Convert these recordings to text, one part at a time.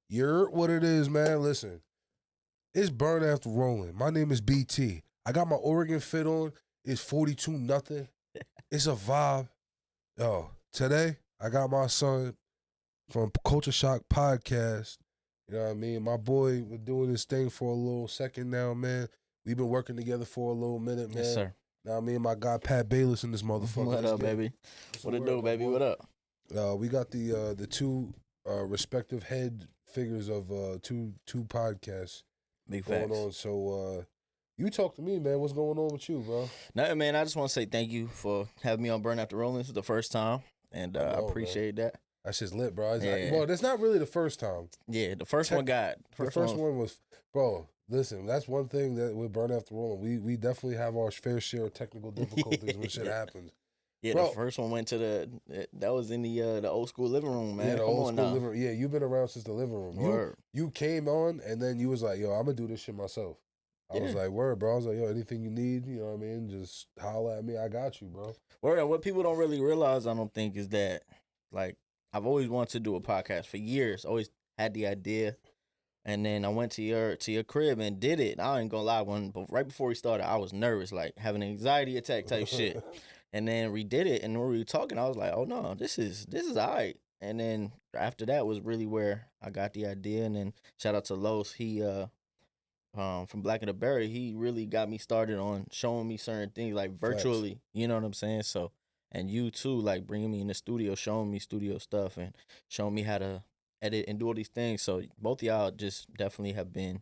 You're what it is, man. Listen, it's burn after rolling. My name is BT. I got my Oregon fit on. It's 42 nothing. It's a vibe. Yo, today I got my son from Culture Shock Podcast. You know what I mean? My boy was doing this thing for a little second now, man. We've been working together for a little minute, man. Yes, sir. Now, me and my guy Pat Baeless in this motherfucker. What up, baby? What it do, baby? What up? We got the two respective head figures of two podcasts Big going facts. on. So you talk to me, man. What's going on with you, bro? Nothing, man. I just want to say thank you for having me on Burn After Rolling. This is the first time, and I appreciate that. That's just lit, bro. Yeah. Well, that's not really the first time. Yeah, the first one got. The first one was, bro. Listen, that's one thing that with Burn After Rolling, we definitely have our fair share of technical difficulties when shit happens. Yeah, bro. The first one went to that was in the old school living room, man. Yeah, the old school living room. Yeah, you've been around since the living room. Word. You came on and then you was like, yo, I'm gonna do this shit myself. I was like, word, bro. I was like, yo, anything you need, you know what I mean? Just holler at me. I got you, bro. Word. And what people don't really realize, I don't think, is that like I've always wanted to do a podcast for years. Always had the idea. And then I went to your crib and did it. I ain't gonna lie, but right before we started, I was nervous, like having an anxiety attack type shit. And then we did it, and when we were talking, I was like, "Oh no, this is all right." And then after that was really where I got the idea. And then shout out to Los, he from Black and the Berry, he really got me started on showing me certain things like virtually. Facts. You know what I'm saying? So, and you too, like bringing me in the studio, showing me studio stuff, and showing me how to edit and do all these things. So both of y'all just definitely have been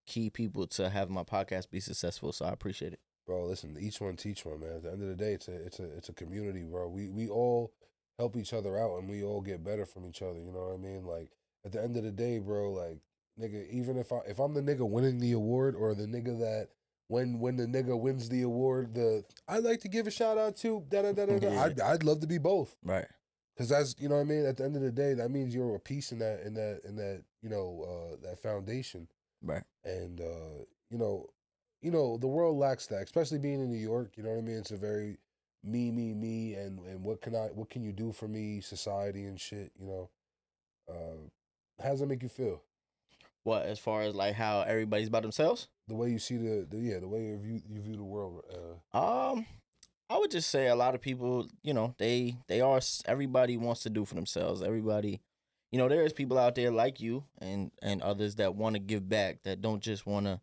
key people to have my podcast be successful. So I appreciate it. Bro, listen, each one teach one, man. At the end of the day, it's a community, bro. We all help each other out and we all get better from each other, you know what I mean? Like at the end of the day, bro, like nigga, even if I'm the nigga winning the award or the nigga that when the nigga wins the award, I'd like to give a shout out to Yeah. I'd love to be both. Right. Cause that's, you know what I mean, at the end of the day, that means you're a piece in that you know, that foundation. Right. And you know, the world lacks that, especially being in New York. You know what I mean? It's a very me, and what can you do for me, society and shit. You know, how does that make you feel? What, as far as like how everybody's about themselves? The way you see the way you view the world. I would just say a lot of people, you know, everybody wants to do for themselves. Everybody, you know, there is people out there like you and others that want to give back, that don't just want to.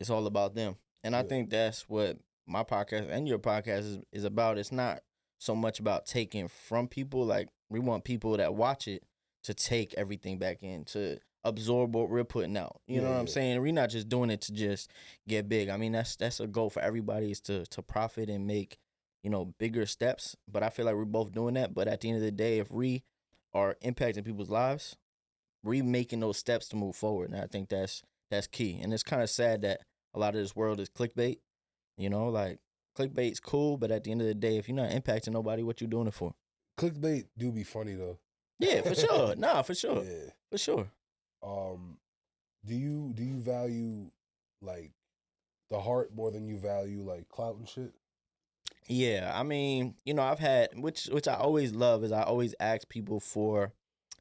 It's all about them. And I think that's what my podcast and your podcast is about. It's not so much about taking from people. Like, we want people that watch it to take everything back in, to absorb what we're putting out. You know what I'm saying? We're not just doing it to just get big. I mean, that's a goal for everybody, is to profit and make, you know, bigger steps. But I feel like we're both doing that. But at the end of the day, if we are impacting people's lives, we're making those steps to move forward. And I think that's key. And it's kind of sad that a lot of this world is clickbait. You know, like, clickbait's cool, but at the end of the day, if you're not impacting nobody, what you doing it for? Clickbait do be funny though. Yeah, for sure. Nah, for sure. Yeah. For sure. Do you value like the heart more than you value like clout and shit? Yeah, I mean, you know, I've had, which I always love, is I always ask people for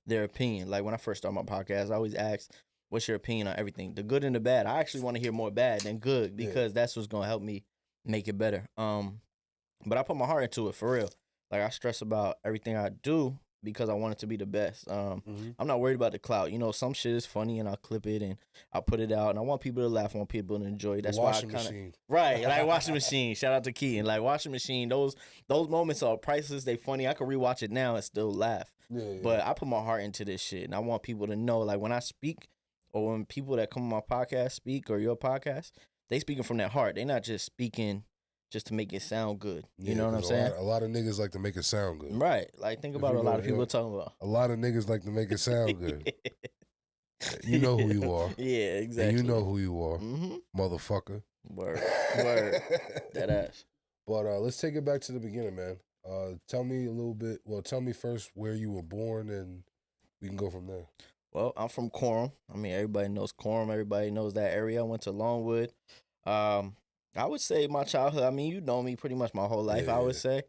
their opinion. Like when I first started my podcast, I always ask, what's your opinion on everything? The good and the bad. I actually want to hear more bad than good, because that's what's going to help me make it better. But I put my heart into it, for real. Like, I stress about everything I do because I want it to be the best. I'm not worried about the clout. You know, some shit is funny and I'll clip it and I'll put it out, and I want people to laugh, I want people to enjoy it. That's why I kind of, right, like washing machine. Shout out to Key. And like washing machine, those moments are priceless. They funny. I can rewatch it now and still laugh. But I put my heart into this shit, and I want people to know, like, when I speak, or when people that come on my podcast speak, or your podcast, they speaking from their heart. They not just speaking just to make it sound good. You know what I'm saying? A lot of niggas like to make it sound good. Right. Like, think about what a lot of people are talking about. A lot of niggas like to make it sound good. You know who you are. Yeah, exactly. And you know who you are, motherfucker. Word. That ass. But let's take it back to the beginning, man. Tell me a little bit. Well, tell me first where you were born, and we can go from there. Well, I'm from Coram. I mean, everybody knows Coram. Everybody knows that area. I went to Longwood. I would say my childhood, I mean, you know me pretty much my whole life, I would say.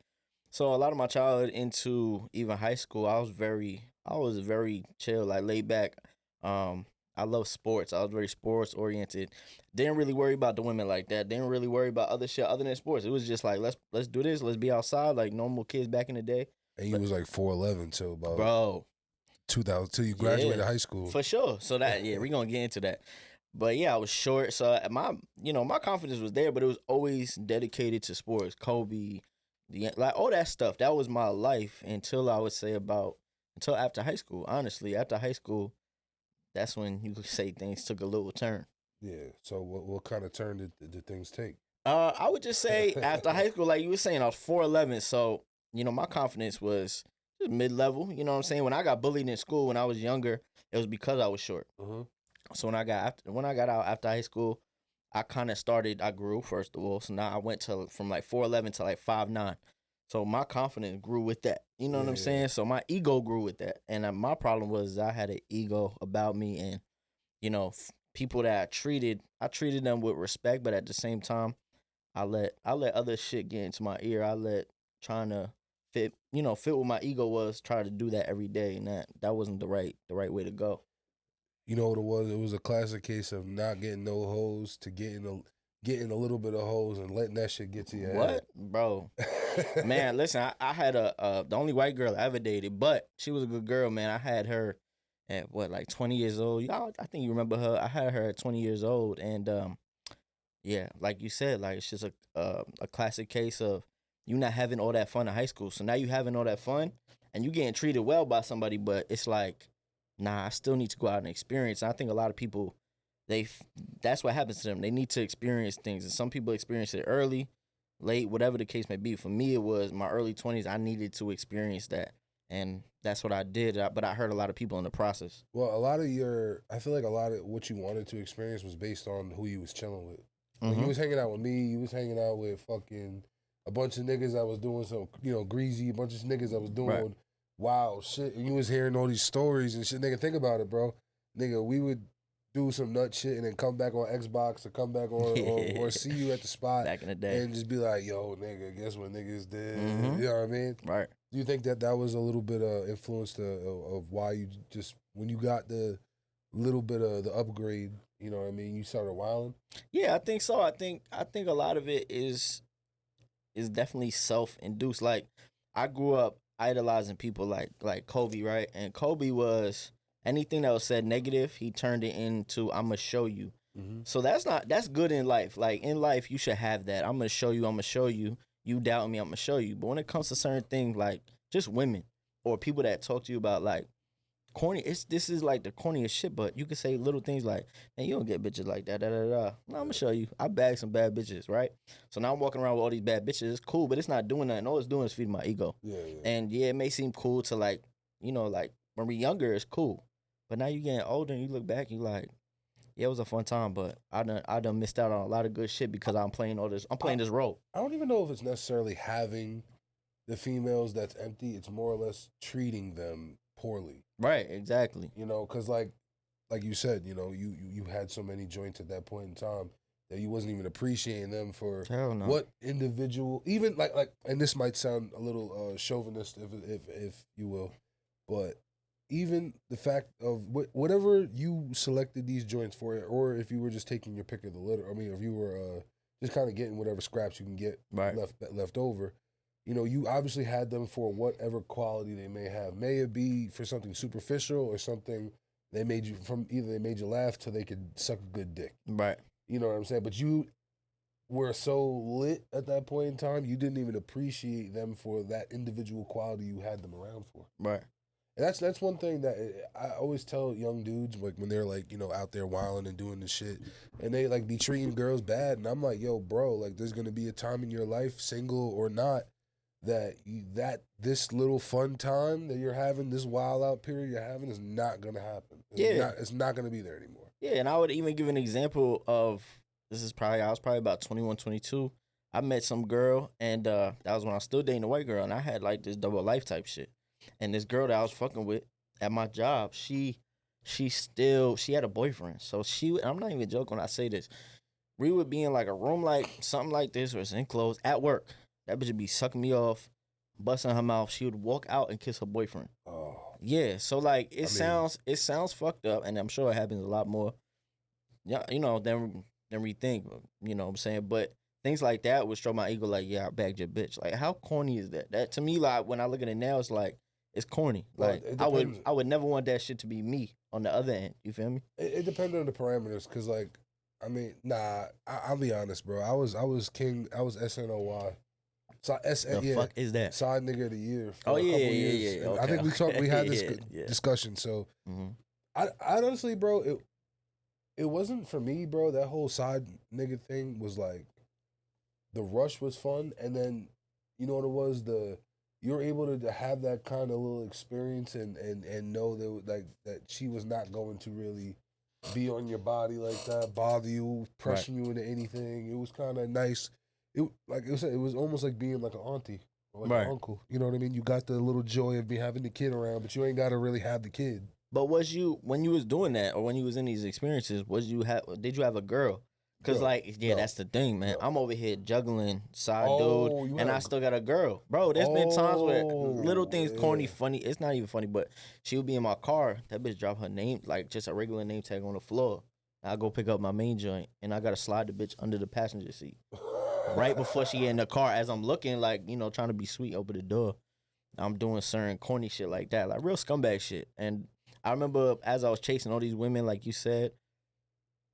So a lot of my childhood into even high school, I was very chill, like laid back. I love sports. I was very sports oriented. Didn't really worry about the women like that. Didn't really worry about other shit other than sports. It was just like let's do this. Let's be outside like normal kids back in the day. And you was like 4'11", till about Bro, 2000 till you yeah, graduated high school. for sure. So that we're gonna get into that. But yeah, I was short, so my confidence was there, but it was always dedicated to sports. Kobe, like all that stuff. That was my life until I would say until after high school. Honestly, after high school, that's when you could say things took a little turn. Yeah. So what kind of turn did things take? I would just say after high school, like you were saying, I was 4'11", so my confidence was just mid level. You know what I'm saying? When I got bullied in school when I was younger, it was because I was short. Uh-huh. So when I got out after high school, I grew first of all. So now I went to from like 4'11" to like 5'9". So my confidence grew with that. You know what I'm saying? So my ego grew with that. And my problem was I had an ego about me, and people that I treated them with respect, but at the same time, I let other shit get into my ear. I let trying to fit what my ego was, try to do that every day, and that wasn't the right way to go. You know what it was? It was a classic case of not getting no hoes to getting a little bit of hoes and letting that shit get to your What, bro? head. Man, listen, I had the only white girl I ever dated, but she was a good girl, man. I had her at what, like 20 years old. Y'all, I think you remember her. I had her at 20 years old, and yeah, like you said, like it's just a classic case of you not having all that fun in high school. So now you having all that fun, and you getting treated well by somebody, but it's like, nah, I still need to go out and experience. And I think a lot of people, that's what happens to them. They need to experience things, and some people experience it early, late, whatever the case may be. For me, it was my early 20s. I needed to experience that, and that's what I did. But I hurt a lot of people in the process. Well, I feel like a lot of what you wanted to experience was based on who you was chilling with. When you Mm-hmm. was hanging out with me, you was hanging out with fucking a bunch of niggas that was doing some, greasy, a bunch of niggas that was doing Right. wild shit. And you was hearing all these stories and shit. Nigga, think about it, bro. Nigga, we would do some nut shit and then come back on Xbox or come back on or see you at the spot Back in the day. and just be like, yo, nigga, guess what niggas did? Mhm. You know what I mean? Right. Do you think that was a little bit of influence of why you just, when you got the little bit of the upgrade, you know what I mean, you started wilding? Yeah, I think so. I think a lot of it is definitely self-induced. Like I grew up idolizing people like Kobe, right? And Kobe was anything that was said negative, he turned it into "I'ma show you." Mm-hmm. So that's good in life. Like in life, you should have that. I'm gonna show you. I'm gonna show you. You doubt me, I'm gonna show you. But when it comes to certain things like just women or people that talk to you about like corny, this is like the corniest shit. But you can say little things like, "Man, you don't get bitches like that." Da da da. No, I'm gonna show you. I bagged some bad bitches, right? So now I'm walking around with all these bad bitches. It's cool, but it's not doing nothing. All it's doing is feeding my ego. Yeah, yeah. And yeah, it may seem cool to like, like when we're younger, it's cool. But now you getting older and you look back, you like, yeah, it was a fun time, but I done missed out on a lot of good shit because I'm playing all this. I'm playing this role. I don't even know if it's necessarily having the females that's empty. It's more or less treating them poorly. Right, exactly. Because like you said, you had so many joints at that point in time that you wasn't even appreciating them for Hell no. what individual, even like, and this might sound a little chauvinist if you will, but even the fact of whatever you selected these joints for, or if you were just taking your pick of the litter, I mean, if you were just kind of getting whatever scraps you can get Right. left over, you obviously had them for whatever quality they may have. May it be for something superficial or something they made you from, either they made you laugh till they could suck a good dick. Right. You know what I'm saying? But you were so lit at that point in time, you didn't even appreciate them for that individual quality you had them around for. Right. And that's one thing that I always tell young dudes, like when they're like, out there wilding and doing this shit, and they like be treating girls bad, and I'm like, yo, bro, like there's gonna be a time in your life, single or not, that this little fun time that you're having, this wild out period you're having, is not gonna happen. It's not gonna be there anymore. Yeah, and I would even give an example of I was probably about 21, 22. I met some girl, and that was when I was still dating a white girl, and I had like this double life type shit. And this girl that I was fucking with at my job, she had a boyfriend. So I'm not even joking when I say this. We would be in like a room like something like this or it's enclosed at work. That bitch would be sucking me off, busting her mouth. She would walk out and kiss her boyfriend. Oh, Yeah, so like I mean, it sounds fucked up, and I'm sure it happens a lot more. Yeah, than we think. You know what I'm saying? But things like that would stroke my ego. Like, yeah, I bagged your bitch. Like, how corny is that? That to me, like when I look at it now, it's like it's corny. well, Like it I would depends. I would never want that shit to be me on the other end. You feel me? It depends on the parameters, cause like, I mean, nah, I'll be honest, bro. I was king. I was SNOY. So The yeah, fuck is that? side nigga of the year Oh for a yeah, couple yeah, years, yeah. and I Okay, think okay. we had this Yeah, yeah. discussion. So Mm-hmm. I honestly, bro, it wasn't for me, bro. That whole side nigga thing was like the rush was fun, and then you know what it was, you were able to have that kind of little experience and know that like that she was not going to really be on your body like that, bother you, Right, pressing you into anything. It was kind of nice. It like it was almost like being like an auntie or like an right. uncle. You know what I mean? You got the little joy of me having the kid around, but you ain't got to really have the kid. But was you when you was doing that, or when you was in these experiences? Did you have a girl? Cause Girl, like yeah, no, that's the thing, man. no. I'm over here juggling side dude, Oh, you and had I a. still got a girl, bro. There's been times where little Oh, things, corny, yeah. funny. It's not even funny, but she would be in my car. That bitch drop her name, like just a regular name tag on the floor. I go pick up my main joint, and I gotta slide the bitch under the passenger seat right before she get in the car. As I'm looking, like trying to be sweet, open the door. I'm doing certain corny shit like that, like real scumbag shit. And I remember as I was chasing all these women, like you said,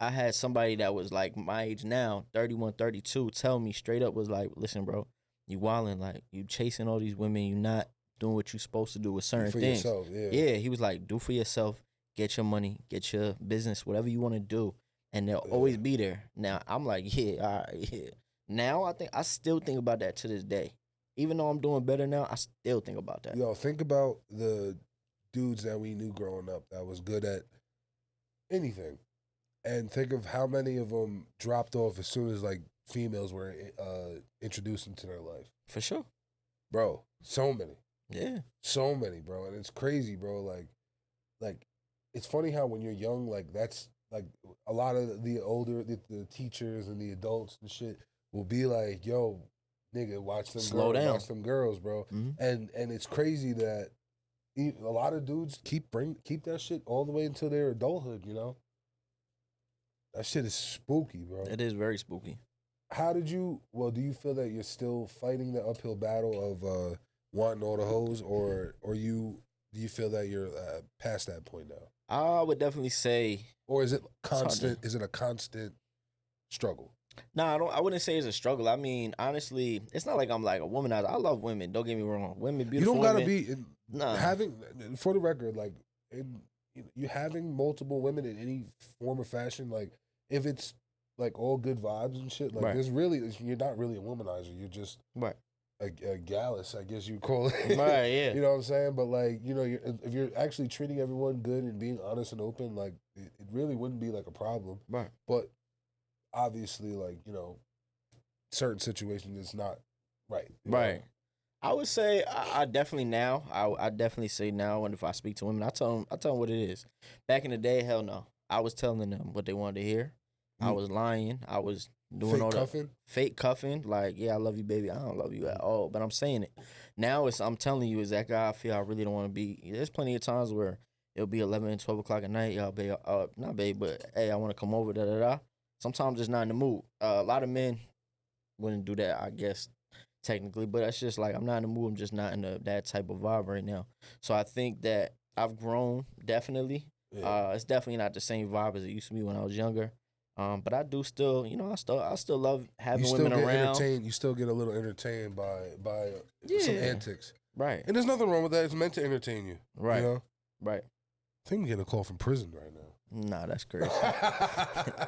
I had somebody that was like my age now, 31, 32, tell me straight up was like, listen, bro, you wildin', like you chasing all these women, you not doing what you supposed to do with certain For things. yourself, yeah. Yeah, he was like, do for yourself, get your money, get your business, whatever you want to do, and they'll Yeah. always be there. Now I'm like, yeah, all right, yeah. Now I still think about that to this day. Even though I'm doing better now, I still think about that. Yo, think about the dudes that we knew growing up that was good at anything, and think of how many of them dropped off as soon as like females were introduced into their life, For sure. bro. Yeah. So many, bro, and it's crazy, bro. Like it's funny how when you're young, like that's like a lot of the older the teachers and the adults and shit will be like, "Yo, nigga, Slow down. watch them girls, bro." Mm-hmm. And it's crazy that a lot of dudes keep that shit all the way until their adulthood. You know, that shit is spooky, bro. It is very spooky. How did you? Well, do you feel that you're still fighting the uphill battle of wanting all the hoes, or you do you feel that you're past that point now? I would definitely say Or is it it's hard to. constant? Is it a constant struggle? No, I don't. I wouldn't say it's a struggle. I mean, honestly, it's not like I'm like a womanizer. I love women. Don't get me wrong. Women, You beautiful don't gotta women. be Nah, having, for the record, like you having multiple women in any form or fashion. Like if it's like all good vibes and shit. Like right, there's really you're not really a womanizer. You're just right, a gallus, I guess you call it. right. Yeah, You know what I'm saying? But like if you're actually treating everyone good and being honest and open, like it really wouldn't be like a problem. right. But obviously, like certain situations it's not right. Right. I would say I definitely now. I definitely say now. And if I speak to women, I tell them what it is. Back in the day, hell no. I was telling them what they wanted to hear. I You was lying. I was doing fake all the cuffing. fake cuffing. Like, yeah, I love you, baby. I don't love you at all. But I'm saying it. Now I'm telling you exactly how I feel. I really don't want to be. There's plenty of times where it'll be 11 and 12 o'clock at night. Y'all, babe, not babe, but hey, I want to come over. Da da da. Sometimes it's not in the mood. A lot of men wouldn't do that, I guess, technically, but that's just like I'm not in the mood. I'm just not in that type of vibe right now. So I think that I've grown definitely. Yeah. It's definitely not the same vibe as it used to be when I was younger. But I do still, I still love You having still women get around. entertained. You still get a little entertained by some Yeah, antics, right, and there's nothing wrong with that. It's meant to entertain you. right, You know. right. I think I'm getting a call from prison right now. Nah, that's crazy.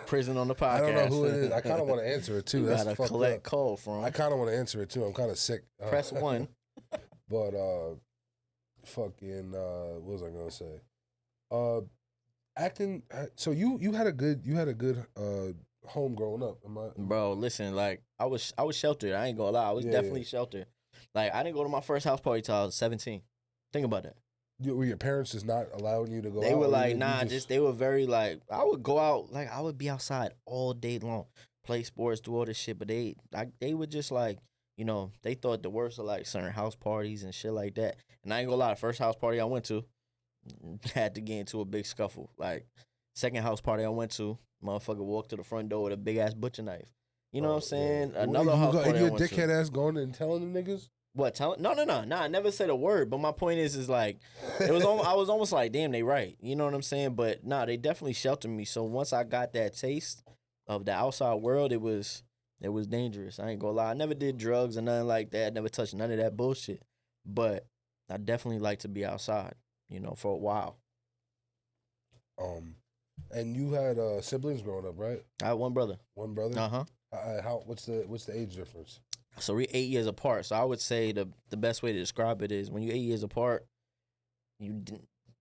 Prison on the podcast. I don't know who it is. I kind of want to answer it too. You That's gotta fucked collect up. call from. I kind of want to answer it too. I'm kind of sick. Press 1. But fucking what was I gonna say? Acting. So you had a good home growing up. Am I? Bro, listen, like I was sheltered. I ain't gonna lie. I was Yeah, definitely yeah. sheltered. Like I didn't go to my first house party till I was 17. Think about that. Were your parents just not allowing you to go? They out, were or like, you nah, just they were very like I would go out, like I would be outside all day long, play sports, do all this shit, but they would just like, they thought the worst of like certain house parties and shit like that. And I ain't gonna lie, the first house party I went to, had to get into a big scuffle. Like second house party I went to, motherfucker walked to the front door with a big ass butcher knife. You know what I'm saying? Yeah. Another house party I You a went dickhead to. ass going and telling the niggas? What? No. I never said a word. But my point is like, I was almost like, damn, they right. You know what I'm saying? But nah, they definitely sheltered me. So once I got that taste of the outside world, it was dangerous. I ain't gonna lie. I never did drugs or nothing like that. Never touched none of that bullshit. But I definitely like to be outside. You know, for a while. And you had siblings growing up, right? I had one brother. One brother. Uh huh. What's the age difference? So we're 8 years apart. So I would say the best way to describe it is when you're 8 years apart,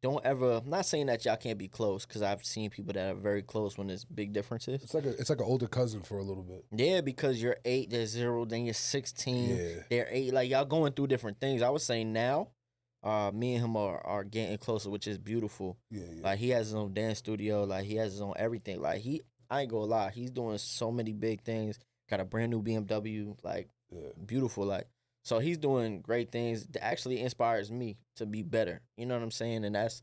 don't ever. I'm not saying that y'all can't be close because I've seen people that are very close when there's big differences. It's like an older cousin for a little bit. Yeah, because you're 8, there's 0, then you're 16. Yeah. They're 8. Like y'all going through different things. I would say now, me and him are getting closer, which is beautiful. Yeah. Like he has his own dance studio. Like he has his own everything. Like I ain't gonna lie, he's doing so many big things. Got a brand new BMW. Like. Yeah. Beautiful, like so he's doing great things that actually inspires me to be better. You know what I'm saying? And that's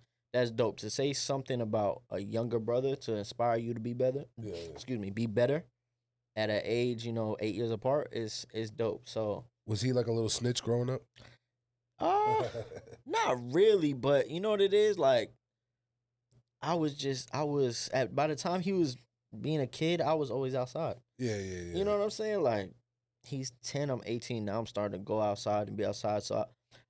dope. To say something about a younger brother to inspire you to be better. Yeah. Excuse me, be better at an age 8 years apart is dope. So was he like a little snitch growing up? Not really, but you know what it is like. By the time he was being a kid, I was always outside. Yeah. You know what I'm saying? Like. He's 10, I'm 18 now. I'm starting to go outside and be outside. So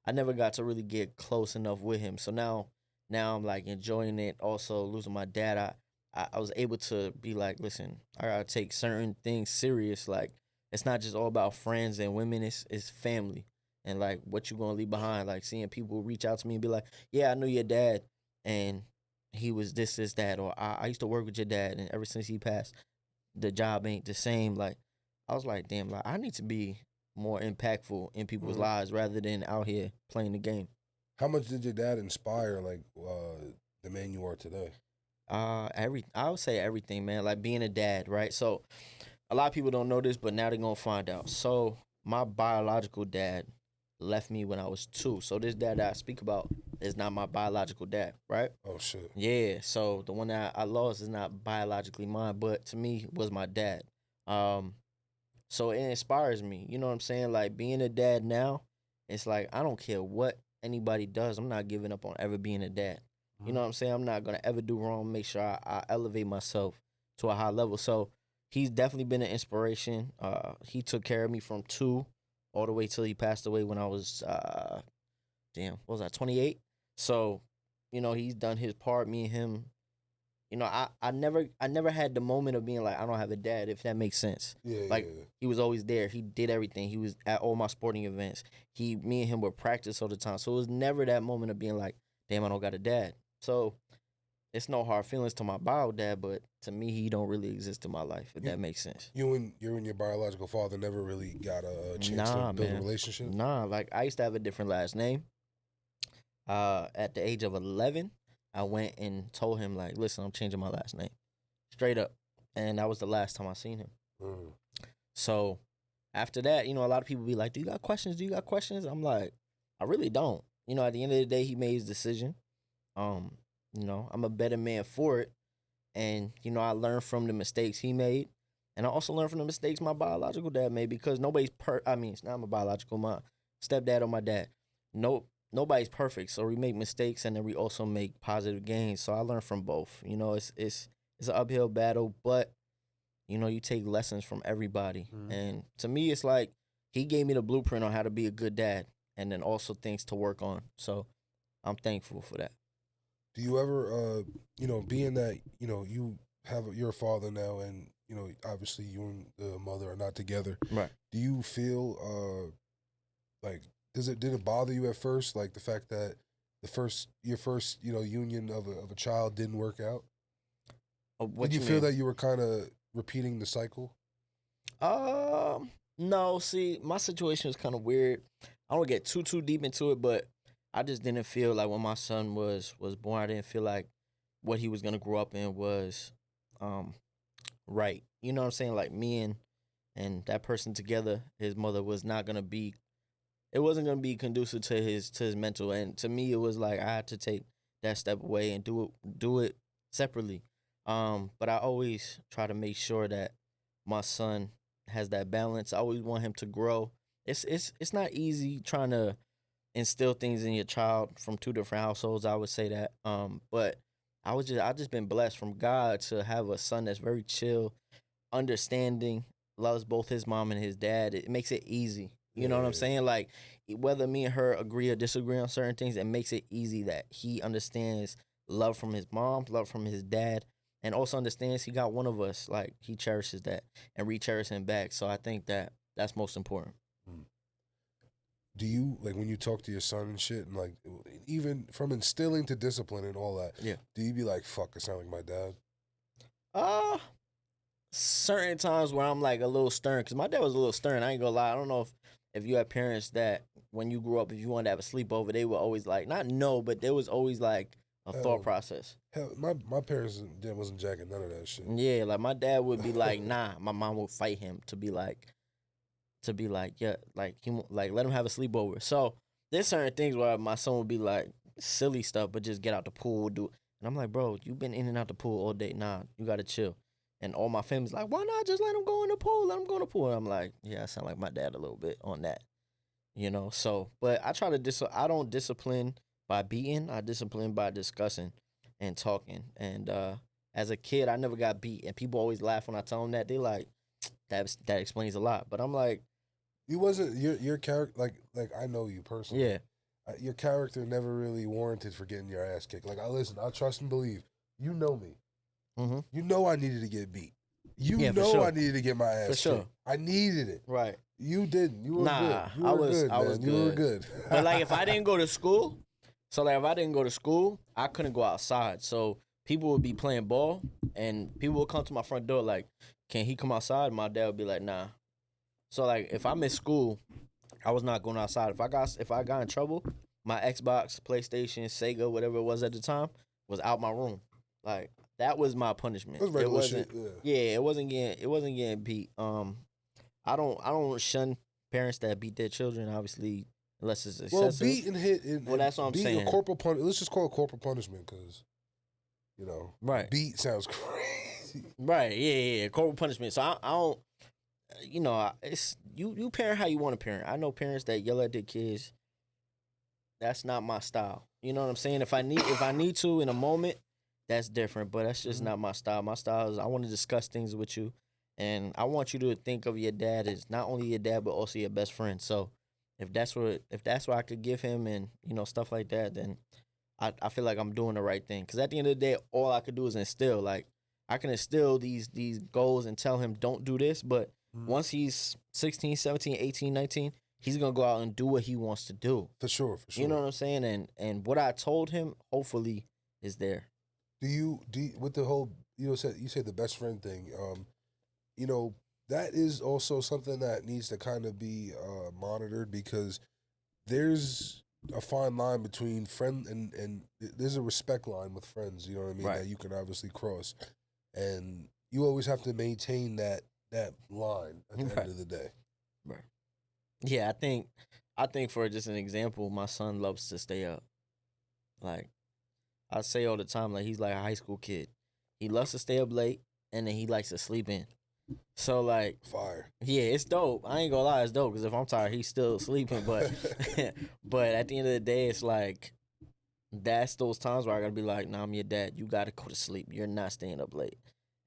I never got to really get close enough with him. So now I'm like enjoying it. Also losing my dad, I was able to be like, listen, I gotta take certain things serious. Like it's not just all about friends and women. It's family and like what you gonna leave behind. Like seeing people reach out to me and be like, yeah, I knew your dad and he was this that, or I used to work with your dad and ever since he passed, the job ain't the same. Like. I was like, damn, like I need to be more impactful in people's lives rather than out here playing the game. How much did your dad inspire like the man you are today? I would say everything, man. Like being a dad, right? So a lot of people don't know this, but now they're gonna find out. So my biological dad left me when I was 2. So this dad that I speak about is not my biological dad, right? Oh shit. Yeah. So the one that I lost is not biologically mine, but to me was my dad. So it inspires me. You know what I'm saying? Like being a dad now, it's like I don't care what anybody does. I'm not giving up on ever being a dad. You know what I'm saying? I'm not gonna ever do wrong. Make sure I elevate myself to a high level. So he's definitely been an inspiration. He took care of me from 2 all the way till he passed away when I was what was I, 28? So, he's done his part. Me and him. I never had the moment of being like, I don't have a dad, if that makes sense. Yeah, like yeah. he was always there. He did everything. He was at all my sporting events. Me and him would practice all the time. So it was never that moment of being like, damn, I don't got a dad. So it's no hard feelings to my bio dad, but to me, he don't really exist in my life, if that makes sense. You and your biological father never really got a chance to build a relationship? Nah, like I used to have a different last name. At the age of 11, I went and told him, like, listen, I'm changing my last name. Straight up. And that was the last time I seen him. So after that, a lot of people be like, do you got questions? Do you got questions? I'm like, I really don't. At the end of the day, he made his decision. I'm a better man for it. And, I learned from the mistakes he made. And I also learned from the mistakes my biological dad made because it's not my biological, my stepdad or my dad. Nobody's perfect. So we make mistakes and then we also make positive gains. So I learned from both. It's an uphill battle, but you take lessons from everybody. And to me, it's like he gave me the blueprint on how to be a good dad and then also things to work on. So I'm thankful for that. Do you ever, being that, you're a father now and, obviously you and the mother are not together. Right. Do you feel, did it bother you at first? Like the fact that your first, union of a child didn't work out? Did you feel that you were kind of repeating the cycle? No, see, my situation was kind of weird. I don't get too deep into it, but I just didn't feel like when my son was born, I didn't feel like what he was gonna grow up in was right. You know what I'm saying? Like me and that person together, his mother was not gonna be. It wasn't gonna be conducive to his mental, and to me, it was like I had to take that step away and do it separately. But I always try to make sure that my son has that balance. I always want him to grow. It's not easy trying to instill things in your child from two different households. I would say that. But I just been blessed from God to have a son that's very chill, understanding, loves both his mom and his dad. It makes it easy. You know what I'm Yeah. saying? Like whether me and her agree or disagree on certain things, it makes it easy that he understands love from his mom, love from his dad, and also understands he got one of us. Like he cherishes that and re-cherishes him back. So I think that that's most important. Mm. Do you like when you talk to your son and shit, and like even from instilling to discipline and all that? Yeah. Do you be like, "Fuck, I sound like my dad"? Uh Certain times where I'm like a little stern, because my dad was a little stern. I ain't gonna lie. I don't know if you had parents that when you grew up, if you wanted to have a sleepover, they were always like, not no, but there was always like a thought process. Hell, my parents wasn't jacking none of that shit. Yeah, like my dad would be like, nah. My mom would fight him to be like, yeah, like like let him have a sleepover. So there's certain things where my son would be like silly stuff, but just get out the pool, do. And I'm like, bro, you've been in and out the pool all day. Nah, you gotta chill. And all my family's like, why not just let him go in the pool? Let him go in the pool. And I'm like, yeah, I sound like my dad a little bit on that, you know. So, but I try to I don't discipline by beating. I discipline by discussing and talking. And as a kid, I never got beat, and people always laugh when I tell them that. They like that explains a lot. But I'm like, You wasn't your character like I know you personally. yeah, Your character never really warranted for getting your ass kicked. Like I listen, I trust and believe. You know me. mm-hmm. You know I needed to get beat. You Yeah, for know sure. I needed to get my ass For sure. kicked. I needed it. Right. You didn't. You were Nah, good. You I were was- good, I man. was You were good. good. But like if I didn't go to school, so like if I didn't go to school, I couldn't go outside. So people would be playing ball, and people would come to my front door like, "Can he come outside?" My dad would be like, "Nah." So like if I missed school, I was not going outside. If I got in trouble, my Xbox, PlayStation, Sega, whatever it was at the time, was out my room. Like that was my punishment. It was regular wasn't. shit. Yeah. Yeah, it wasn't getting beat. I don't shun parents that beat their children, obviously, unless it's excessive. Well, beat and hit and, Well, that's what I'm beat saying. A corporal let's just call it corporal punishment because, you know, Right. beat sounds crazy. Right. Yeah. Corporal punishment. So I don't. You know, it's you parent how you want to parent. I know parents that yell at their kids. That's not my style. You know what I'm saying? If I need to in a moment, that's different. But that's just not my style. My style is I want to discuss things with you, and I want you to think of your dad as not only your dad but also your best friend. So if that's what I could give him, and you know stuff like that, then I feel like I'm doing the right thing. Because at the end of the day, all I could do is instill. Like I can instill these goals and tell him don't do this, but once he's 16, 17, 18, 19, he's going to go out and do what he wants to do. For sure. You know what I'm saying? And what I told him, hopefully, is there. Do you with the whole you said the best friend thing? You know that is also something that needs to kind of be monitored because there's a fine line between friend and there's a respect line with friends. You know what I mean? Right. That you can obviously cross, and you always have to maintain that line at the end of the day. Right. Yeah, I think for just an example, my son loves to stay up. Like I say all the time, like he's like a high school kid. He loves to stay up late and then he likes to sleep in. So like Fire. Yeah, it's dope. I ain't gonna lie, it's dope because if I'm tired, he's still sleeping. But but at the end of the day, it's like that's those times where I gotta be like, nah, I'm your dad. You gotta go to sleep. You're not staying up late.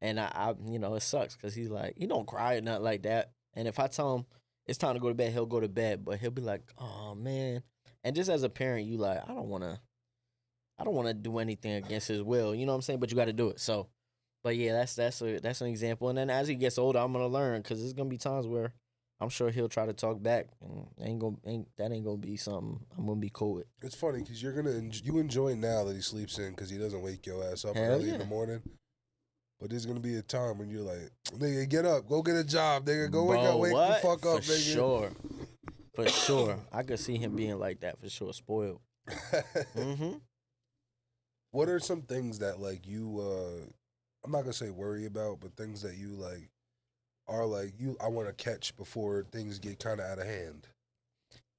And I you know, it sucks because he's like, he don't cry or nothing like that. And if I tell him it's time to go to bed, he'll go to bed. But he'll be like, oh man. And just as a parent, you like, I don't wanna do anything against his will. You know what I'm saying? But you gotta do it. So but yeah, that's an example. And then as he gets older, I'm gonna learn because there's gonna be times where I'm sure he'll try to talk back, and that ain't gonna be something I'm gonna be cool with. It's funny because you enjoy now that he sleeps in because he doesn't wake your ass up Hell early yeah. in the morning. But there's gonna be a time when you're like, nigga, get up, go get a job, nigga, go wake the fuck up, for nigga. For sure, I could see him being like that for sure, spoiled. Mm-hmm. What are some things that like you? I'm not gonna say worry about, but things that you like are like I want to catch before things get kind of out of hand.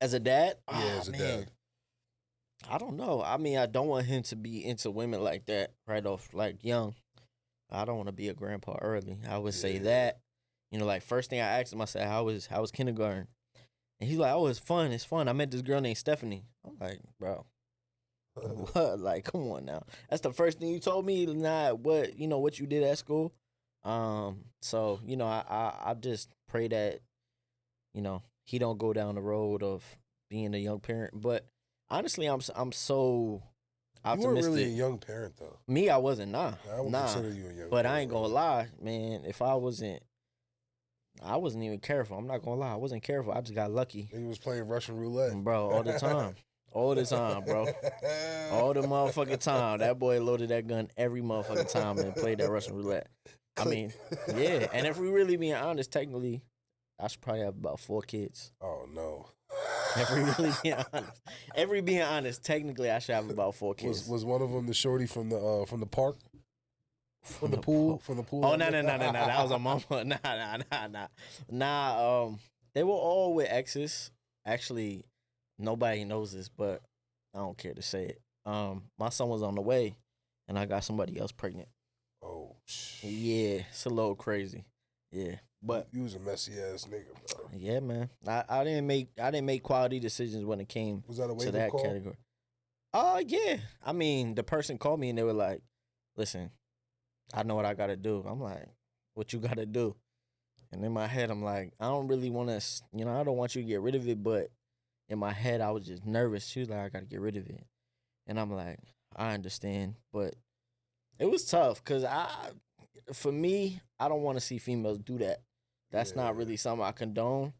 As a dad, Yeah, as a dad. I don't know. I mean, I don't want him to be into women like that right off, like young. I don't want to be a grandpa early. I would say that. You know, like first thing I asked him, I said, "How was kindergarten?" And he's like, "Oh, it's fun. It's fun. I met this girl named Stephanie." I'm like, "Bro, what? Like, come on now. That's the first thing you told me. Not what you did at school." So I just pray that he don't go down the road of being a young parent. But honestly, I'm so You weren't really a optimistic. young parent though. Me, I wasn't. I would Nah. consider you a young But parent. I ain't gonna lie, man. If I wasn't even careful. I'm not gonna lie. I wasn't careful. I just got lucky, He was playing Russian roulette, bro, all the time. All the time, bro. All the motherfucking time. That boy loaded that gun every motherfucking time and played that Russian roulette. I mean, yeah. And if we really being honest, technically, I should probably have about 4 kids. Oh no. If we really being honest, technically, I should have about 4 kids. Was one of them the shorty from the park? From the pool? From the pool? Oh, no. That was a mama. Nah. They were all with exes. Actually, nobody knows this, but I don't care to say it. My son was on the way, and I got somebody else pregnant. Oh, shit. Yeah, it's a little crazy. Yeah, but you was a messy ass nigga, bro. Yeah, man. I didn't make quality decisions when it came Was that a to wake-up that call? category. Yeah. I mean, the person called me and they were like, "Listen, I know what I got to do." I'm like, "What you got to do?" And in my head, I'm like, "I don't really want to, I don't want you to get rid of it." But in my head, I was just nervous. She was like, "I got to get rid of it." And I'm like, "I understand." But it was tough because for me, I don't want to see females do that. That's not really something I condone.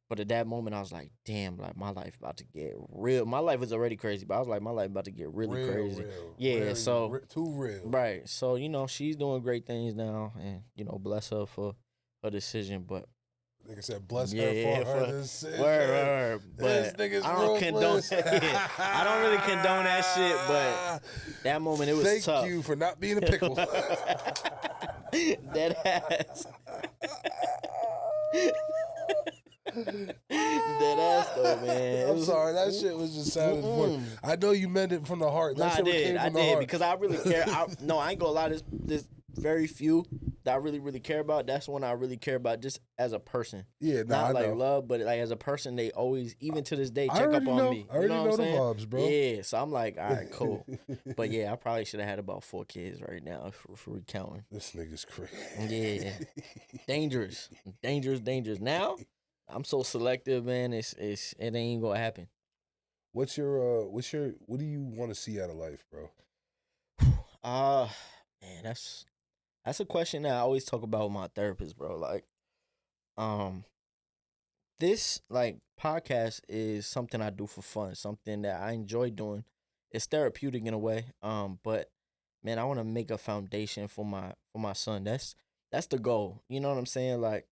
But at that moment, I was like, damn, like my life about to get real. My life is already crazy, but I was like, my life about to get really crazy. Yeah, so too real. Right. So, she's doing great things now and, bless her for her decision. But nigga said bless her for her decision. Word. This But nigga's I don't condone yeah. I don't really condone that shit, but that moment it was tough. Thank you for not being a pickle. Dead ass. Dead ass though, man. I'm sorry, that shit was just sounding funny. I know you meant it from the heart. That I did heart. because I really care. I ain't gonna lie. There's very few that I really care about. That's one I really care about, just as a person. Yeah, not I like know. love, but like as a person, they always, even to this day, check up on me. I already know the vibes, bro. Yeah, so I'm like, all right, cool. But yeah, I probably should have had about 4 kids right now if we're counting. This nigga's crazy. Yeah, dangerous. Now, I'm so selective, man. It ain't gonna happen. What do you want to see out of life, bro? Man, that's a question that I always talk about with my therapist, bro. Like, this like podcast is something I do for fun, something that I enjoy doing. It's therapeutic in a way. But man, I want to make a foundation for my son. That's the goal. You know what I'm saying? Like,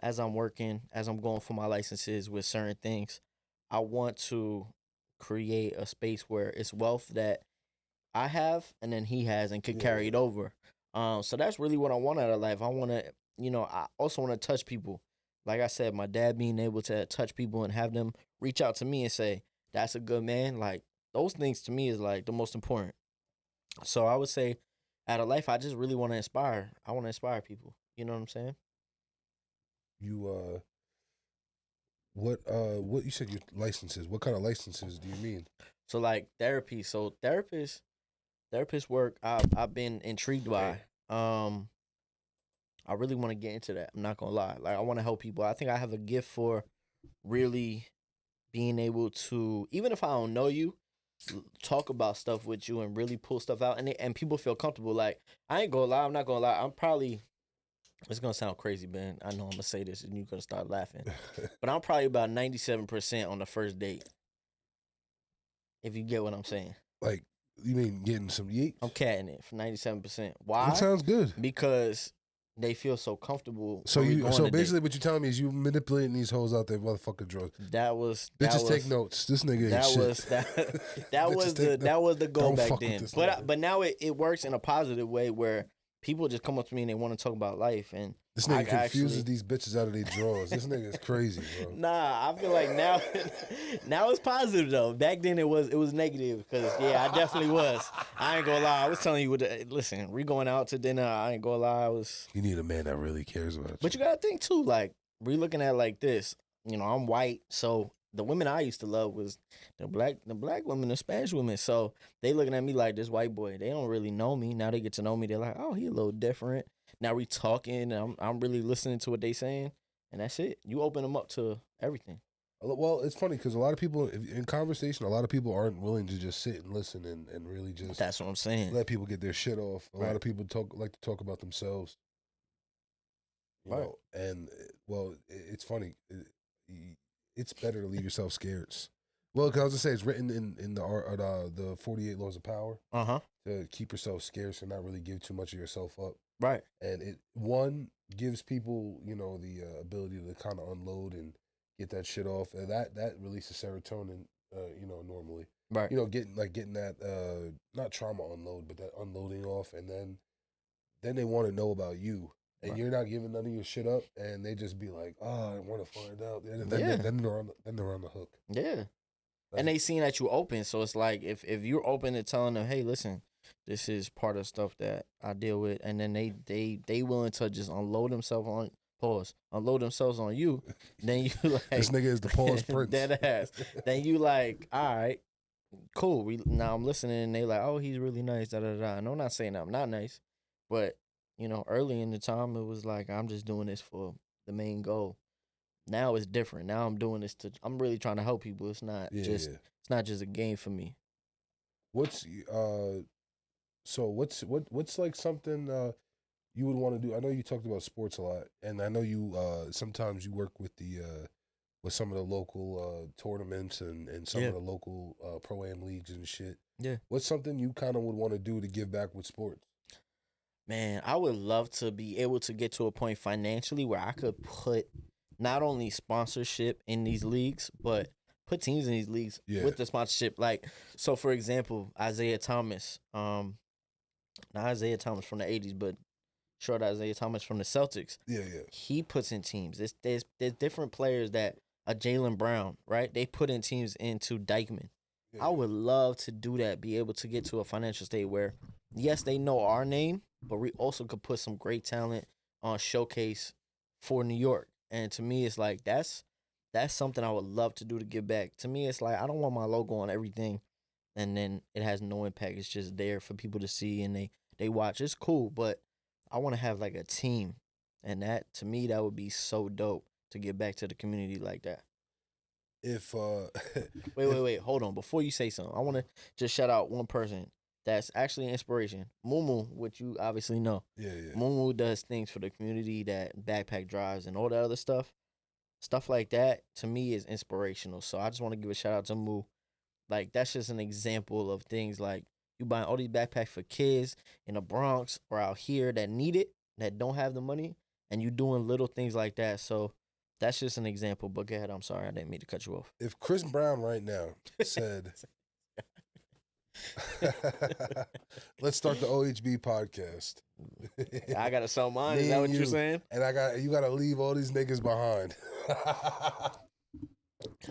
as I'm working, as I'm going for my licenses with certain things, I want to create a space where it's wealth that I have and then he has and could carry it over. So that's really what I want out of life. I want to, I also want to touch people. Like I said, my dad being able to touch people and have them reach out to me and say, "That's a good man." Like, those things to me is like the most important. So I would say out of life, I just really want to inspire. I want to inspire people. You know what I'm saying? You what you said your licenses? What kind of licenses do you mean? So like therapy. So therapist work I've been intrigued by. I really want to get into that. I'm not gonna lie. Like, I want to help people. I think I have a gift for really being able to, even if I don't know you, talk about stuff with you and really pull stuff out, and people feel comfortable. Like, I ain't gonna lie. I'm not gonna lie. I'm probably, it's gonna sound crazy, man. I know I'm gonna say this and you're gonna start laughing, but I'm probably about 97% on the first date. If you get what I'm saying. Like, you mean getting some yeet? I'm catting it for 97%. Why? That sounds good. Because they feel so comfortable. So basically what you're telling me is you manipulating these hoes out there motherfucking drugs. Bitches take notes. This nigga ain't shit. That was the goal back then. But now it works in a positive way where people just come up to me and they want to talk about life, and This I nigga confuses actually these bitches out of their drawers. This nigga is crazy, bro. nah. I feel like now now it's positive though. Back then it was negative because I definitely was. I ain't gonna lie. I was telling you, listen, we going out to dinner. I ain't gonna lie. I was. You need a man that really cares about you. But you gotta think too. Like we looking at it like this. You know, I'm white, so the women I used to love was the black women, the Spanish women. So they looking at me like this white boy. They don't really know me. Now they get to know me. They're like, oh, he a little different. Now we talking. And I'm really listening to what they saying, and that's it. You open them up to everything. Well, it's funny because a lot of people in conversation, a lot of people aren't willing to just sit and listen and really just. That's what I'm saying. Let people get their shit off. A Right. lot of people like to talk about themselves. You Right. know, and well, it's funny. It's better to leave yourself scarce. Well, because I was gonna say it's written in the 48 Laws of Power to keep yourself scarce and not really give too much of yourself up. Right. And it one gives people, you know, the ability to kind of unload and get that shit off, and that releases serotonin, you know, normally. Right. You know, getting that not trauma unload, but that unloading off, and then they want to know about you. And Right. you're not giving none of your shit up, and they just be like, "Oh, I want to find out." And Yeah. then they're on the hook. Yeah. And they seen that you open, so it's like if you're open to telling them, hey, listen, this is part of stuff that I deal with, and then they willing to just unload themselves on you, then you like This nigga is the pause prince. dead ass. Then you like, all right, cool. Now I'm listening, and they like, oh, he's really nice. Da da da. And I'm not saying I'm not nice, but you know, early in the time, it was like I'm just doing this for the main goal. Now it's different. Now I'm doing this I'm really trying to help people. It's not it's not just a game for me. What's what's like something you would want to do? I know you talked about sports a lot, and I know you sometimes you work with the with some of the local tournaments and some of the local pro-am leagues and shit. Yeah. What's something you kind of would want to do to give back with sports? Man, I would love to be able to get to a point financially where I could put not only sponsorship in these leagues, but put teams in these leagues with the sponsorship. Like, so for example, Isaiah Thomas, not Isaiah Thomas from the 80s, but short Isaiah Thomas from the Celtics. Yeah. He puts in teams. There's different players that Jaylen Brown, right? They put in teams into Dykeman. I would love to do that, be able to get to a financial state where, yes, they know our name, but we also could put some great talent on showcase for New York. And to me, it's like that's something I would love to do to give back. To me, it's like I don't want my logo on everything, and then it has no impact. It's just there for people to see and they watch. It's cool, but I want to have like a team, and that to me that would be so dope to give back to the community like that. If wait, hold on. Before you say something, I want to just shout out one person that's actually an inspiration. Mumu, which you obviously know. Yeah. Mumu does things for the community, that backpack drives and all that other stuff. Stuff like that to me is inspirational. So I just want to give a shout out to Mumu. Like that's just an example of things like you buying all these backpacks for kids in the Bronx or out here that need it, that don't have the money, and you doing little things like that. So that's just an example. But go ahead. I'm sorry. I didn't mean to cut you off. If Chris Brown right now said, let's start the OHB podcast. I got to sell mine. Is that what you're saying? And you got to leave all these niggas behind.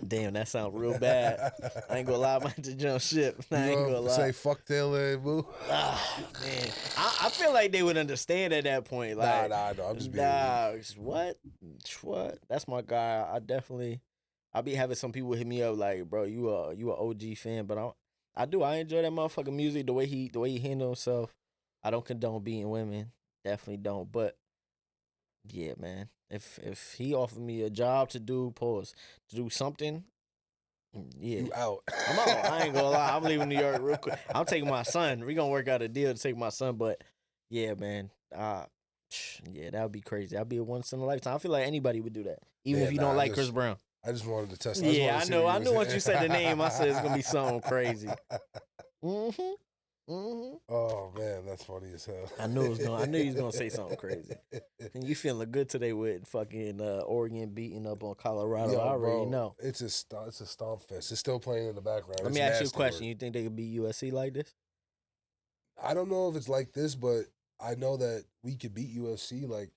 Damn, that sounds real bad. I ain't gonna lie, I might have to jump ship. I ain't gonna lie. Say fuck Taylor and Boo. Man, I feel like they would understand at that point. Like, nah. I'm just being what? That's my guy. I'll be having some people hit me up like, bro, you a OG fan, but I enjoy that motherfucking music. The way he handle himself. I don't condone beating women. Definitely don't. But yeah, man. If he offered me a job to do something, yeah, you out. I'm out. I ain't gonna lie. I'm leaving New York real quick. I'm taking my son. We gonna work out a deal to take my son. But yeah, man. Yeah, that would be crazy. That'd be a once in a lifetime. I feel like anybody would do that, even if you don't like Chris Brown. I just wanted to test. Yeah, I know. I knew once you said the name, I said it's gonna be something crazy. Oh man, that's funny as hell. I knew he was gonna say something crazy. And you feeling good today with fucking Oregon beating up on Colorado? Yo, I already bro, know. It's a stomp fest. It's still playing in the background. Let me ask you a question. You think they could beat USC like this? I don't know if it's like this, but I know that we could beat USC. Like,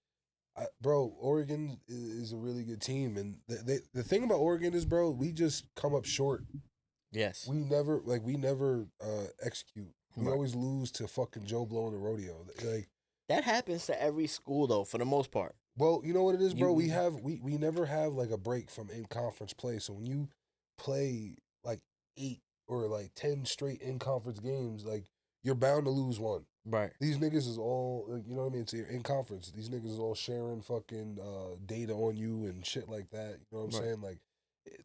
bro, Oregon is a really good team, and the thing about Oregon is, bro, we just come up short. Yes. We never execute. We always lose to fucking Joe Blow in the rodeo. Like that happens to every school though, for the most part. Well, you know what it is, bro. We never have like a break from in conference play. So when you play like 8 or like 10 straight in conference games, like you're bound to lose one. Right. These niggas is all like, you know what I mean? It's in conference. These niggas is all sharing fucking data on you and shit like that. You know what I'm saying? Like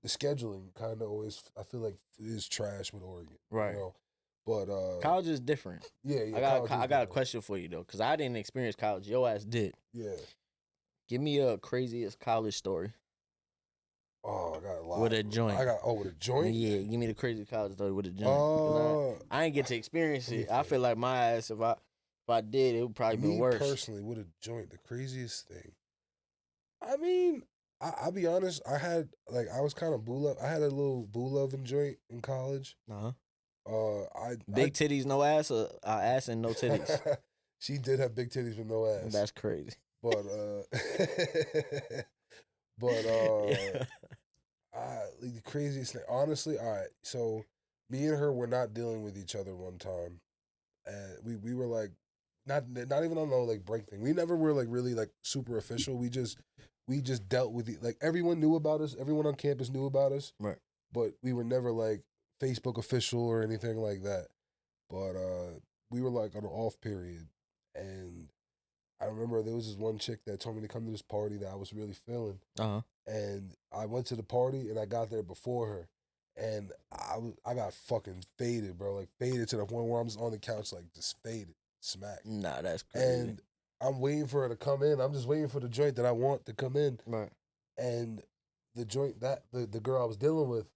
the scheduling kind of always, I feel like, is trash with Oregon. Right. You know? But college is different. Yeah. I got a question for you though, because I didn't experience college. Your ass did. Yeah. Give me a craziest college story. Oh, I got a lot. With a joint. With a joint? Yeah, give me the crazy college story with a joint. I ain't get to experience it. I feel like my ass, if I did, it would probably be worse. Me personally, with a joint, the craziest thing. I mean, I'll be honest. I was kind of boo love. I had a little boo loving joint in college. Big titties, no ass, or ass and no titties. She did have big titties with no ass. That's crazy. But the craziest thing, honestly. All right, so me and her were not dealing with each other one time, and we were like, not even on no like break thing. We never were like really like super official. We just dealt with it. Like everyone knew about us. Everyone on campus knew about us. Right. But we were never like Facebook official or anything like that. But we were like on an off period, and I remember there was this one chick that told me to come to this party that I was really feeling. And I went to the party and I got there before her. And I got fucking faded, bro. Like faded to the point where I'm just on the couch, like just faded, smacked. Nah, that's crazy. And I'm waiting for her to come in. I'm just waiting for the joint that I want to come in. Right. And the joint that the girl I was dealing with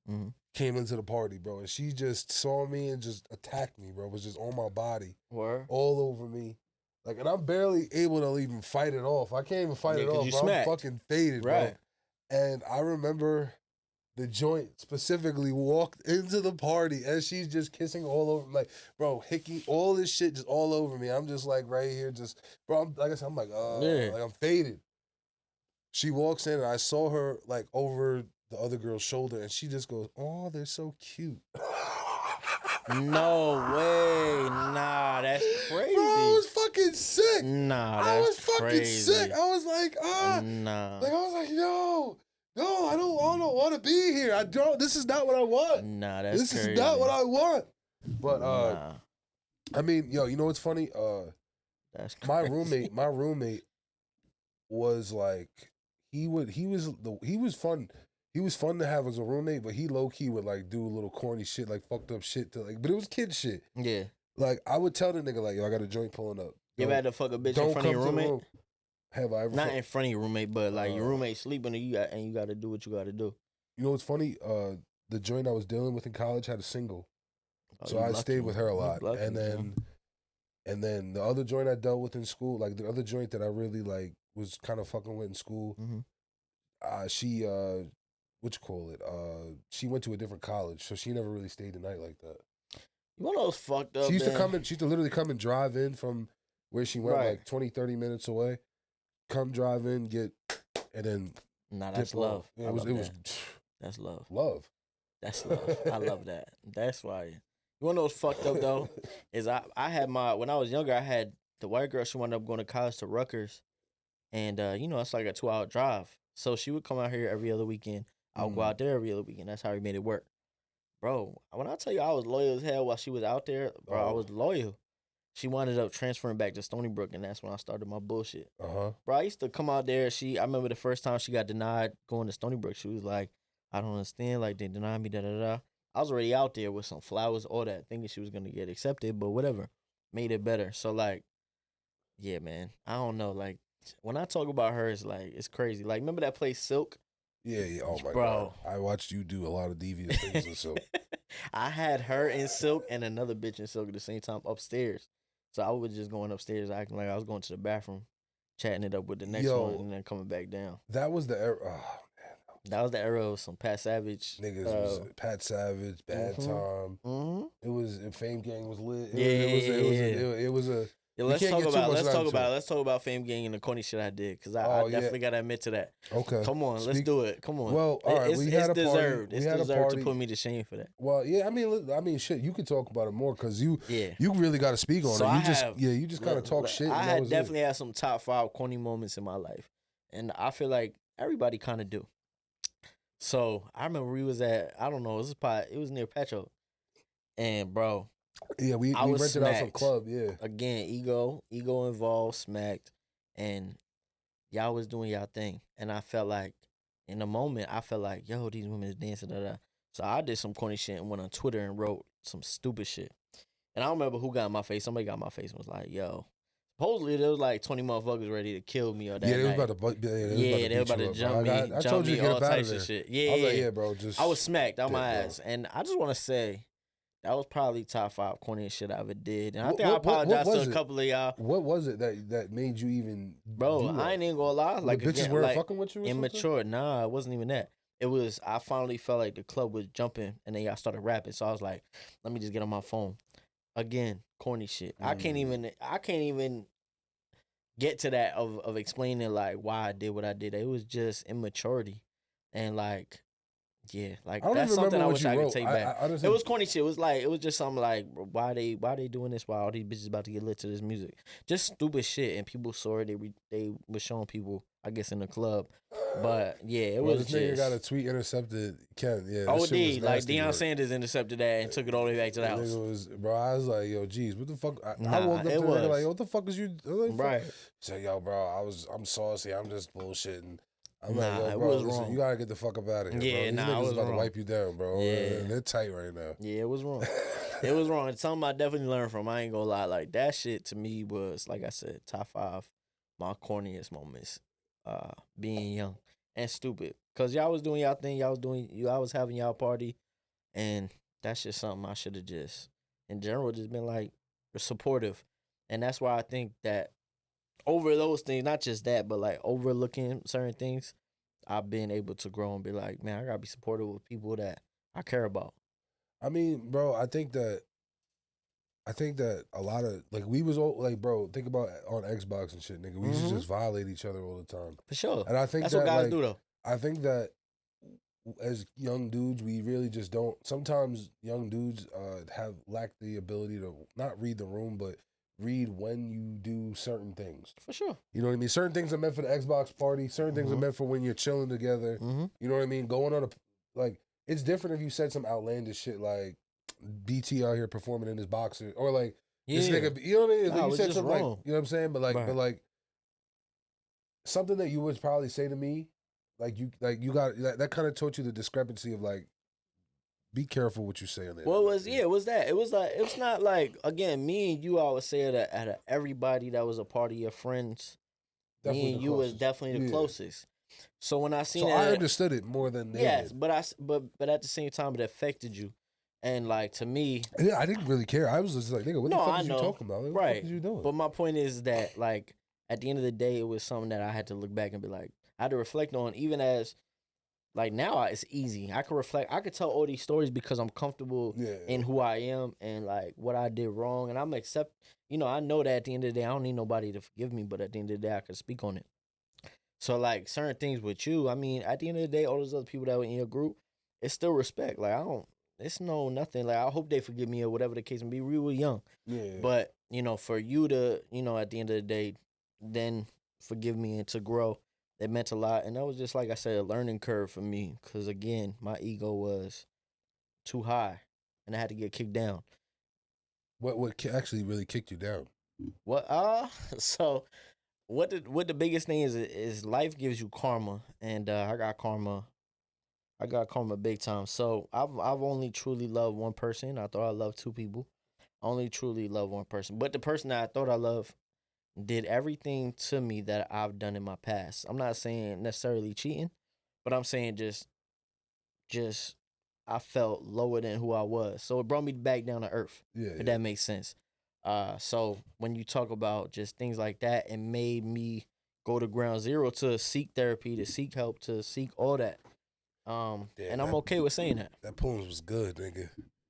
came into the party, bro. And she just saw me and just attacked me, bro. It was just on my body. All over me. Like, and I'm barely able to even fight it off. I can't even fight it off, bro. I'm fucking faded, bro. And I remember the joint specifically walked into the party and she's just kissing all over, like, bro, hickey, all this shit just all over me. I'm just like right here, just, bro, like I said, I'm like, like I'm faded. She walks in and I saw her like over the other girl's shoulder and she just goes, "Oh, they're so cute." No way. Nah, that's crazy. Bro, I was fucking sick. Nah, that's I was fucking crazy. sick. I was like, nah. Like, I was like, no, I don't want to be here. This is not what I want. Nah, that's This crazy. is not what I want. But, I mean, yo, you know what's funny? That's crazy. My roommate was like, he was fun. He was fun to have as a roommate, but he low key would like do a little corny shit, like fucked up shit to like, but it was kid shit. Yeah. Like I would tell the nigga like, yo, I got a joint pulling up. You ever had to fuck a bitch in front of your roommate? Have I ever? Not in front of your roommate, but like your roommate sleeping and you got to do what you got to do. You know what's funny? The joint I was dealing with in college had a single, so I stayed with her a lot. And then the other joint I dealt with in school, like the other joint that I really like was kind of fucking with in school. She she went to a different college, so she never really stayed the night like that. You want those fucked up? She used to literally come and drive in from where she went, like 20, 30 minutes away. Come drive in, and then. Nah, that's love. Yeah, that's love. Love. That's love. I love that. That's why. You want those fucked up though? Is I had when I was younger, I had the white girl. She wound up going to college to Rutgers, and it's like a 2-hour drive. So she would come out here every other weekend. I would go out there every other weekend. That's how we made it work. Bro, when I tell you I was loyal as hell while she was out there, bro, I was loyal. She wound up transferring back to Stony Brook, and that's when I started my bullshit. Bro, I used to come out there. I remember the first time she got denied going to Stony Brook. She was like, I don't understand. Like, they denied me, da-da-da. I was already out there with some flowers, all that, thinking she was going to get accepted, but whatever. Made it better. So, like, yeah, man. I don't know. Like, when I talk about her, it's like, it's crazy. Like, remember that place, Silk? Yeah. Oh, my God. I watched you do a lot of devious things in Silk. I had her in Silk and another bitch in Silk at the same time upstairs. So I was just going upstairs acting like I was going to the bathroom, chatting it up with the next one, and then coming back down. That was the era. Oh, man. That was the era of some Pat Savage. Niggas was Pat Savage, Bad Time. It was Fame Gang was lit. It was a Yeah, We can't get too much into it. let's talk about Fame Gang and the corny shit I did, because I Oh, yeah. definitely gotta admit to that. Okay. Come on, let's do it. Come on. Well, all right, we had a party. Deserved. We It's had a deserved to party. put me to shame for that. Well, yeah, I mean, shit, you could talk about it more because you Yeah. really got to speak on So it. You just kind of talk shit. I and that had was definitely had some top 5 corny moments in my life, and I feel like everybody kind of do. So I remember we was at, I don't know, it was near Petro, and bro, Yeah, we was rented out some smacked. club. Yeah, Again, ego involved, smacked, and y'all was doing y'all thing, and I felt like in the moment I felt like, yo, these women is dancing, da da. So I did some corny shit and went on Twitter and wrote some stupid shit. And I don't remember who got in my face. Somebody got in my face and was like, yo. Supposedly there was like 20 motherfuckers ready to kill me or that they was night. about to they were about to jump me. I told you to get all up out of types there. of shit. Yeah, I was like, yeah, bro, just I was smacked out my bro. ass. And I just want to say that was probably top 5 corniest shit I ever did. And I think I apologize to a couple of y'all. What was it that made you even Bro, do that? I ain't even gonna lie. Like, the bitches again, weren't like, fucking with you or immature. Nah, it wasn't even that. It was, I finally felt like the club was jumping and then y'all started rapping. So I was like, let me just get on my phone. Again, corny shit. I can't even get to that of explaining like why I did what I did. It was just immaturity. And like, yeah, like that's something I wish I could take back. It was corny shit. It was just something like, why they doing this? Why all these bitches about to get lit to this music? Just stupid shit. And people saw it. They were showing people, I guess, in the club. But yeah, it was this just. nigga got a tweet intercepted. Ken, yeah. Oh, indeed. Like Deion Sanders intercepted that and took it all the way back to the house. I was like, yo, geez, what the fuck? I woke up to the nigga like, yo, what the fuck is you? Right. He said, yo, bro, I'm saucy. I'm just bullshitting. I'm like, yo, it bro, was listen, wrong. you gotta get the fuck up out of here, bro. These niggas was about wrong. to wipe you down, bro. Yeah. They're tight right now. Yeah, it was wrong. It was wrong. It's something I definitely learned from. I ain't gonna lie. Like, that shit to me was, like I said, top 5 my corniest moments. Being young and stupid. Cause y'all was doing y'all thing. I was having y'all party. And that's just something I should have just, in general, just been like supportive. And that's why I think that over those things, not just that, but like overlooking certain things, I've been able to grow and be like, man, I gotta be supportive of people that I care about. I mean, bro, I think that a lot of, like, we was all, like, bro, think about on Xbox and shit, nigga. We used to just violate each other all the time. For sure. And I think that's what guys do, though. I think that as young dudes, we really just don't. Sometimes young dudes lack the ability to not read the room, but read when you do certain things. For sure. You know what I mean? Certain things are meant for the Xbox party. Certain things are meant for when you're chilling together. You know what I mean? Going on it's different if you said some outlandish shit like BT out here performing in his boxer, or like this nigga. You know what I mean? Like, you said something like, you know what I'm saying? But like something that you would probably say to me. You got that kind of taught you the discrepancy of like, be careful what you say on there. Well, it was that. It was like, it's not like, again, me and you always say that out of everybody that was a part of your friends, me and you was definitely the closest. So when I seen I understood it more than they did. but at the same time it affected you. And like, to me, yeah, I didn't really care. I was just like, nigga, what the fuck is you talking about? Like, what the fuck is you doing? But my point is that, like, at the end of the day, it was something that I had to look back and be like, I had to reflect on, even as, like, now it's easy. I can reflect. I could tell all these stories because I'm comfortable in who I am and, like, what I did wrong. And I'm I know that at the end of the day, I don't need nobody to forgive me, but at the end of the day, I can speak on it. So, like, certain things with you, I mean, at the end of the day, all those other people that were in your group, it's still respect. Like, it's nothing. Like, I hope they forgive me or whatever the case may be. We were young. Yeah. But, for you to, at the end of the day, then forgive me and to grow, it meant a lot. And that was just, like I said, a learning curve for me. Because, again, my ego was too high and I had to get kicked down. What actually really kicked you down? So what the biggest thing is life gives you karma. And I got karma big time. So I've only truly loved one person. I thought I loved 2 people. I only truly loved one person. But the person that I thought I loved did everything to me that I've done in my past. I'm not saying necessarily cheating, but I'm saying just I felt lower than who I was. So it brought me back down to earth. If that makes sense. So when you talk about just things like that, it made me go to ground zero to seek therapy, to seek help, to seek all that. And I'm okay with saying that. That poem was good, nigga.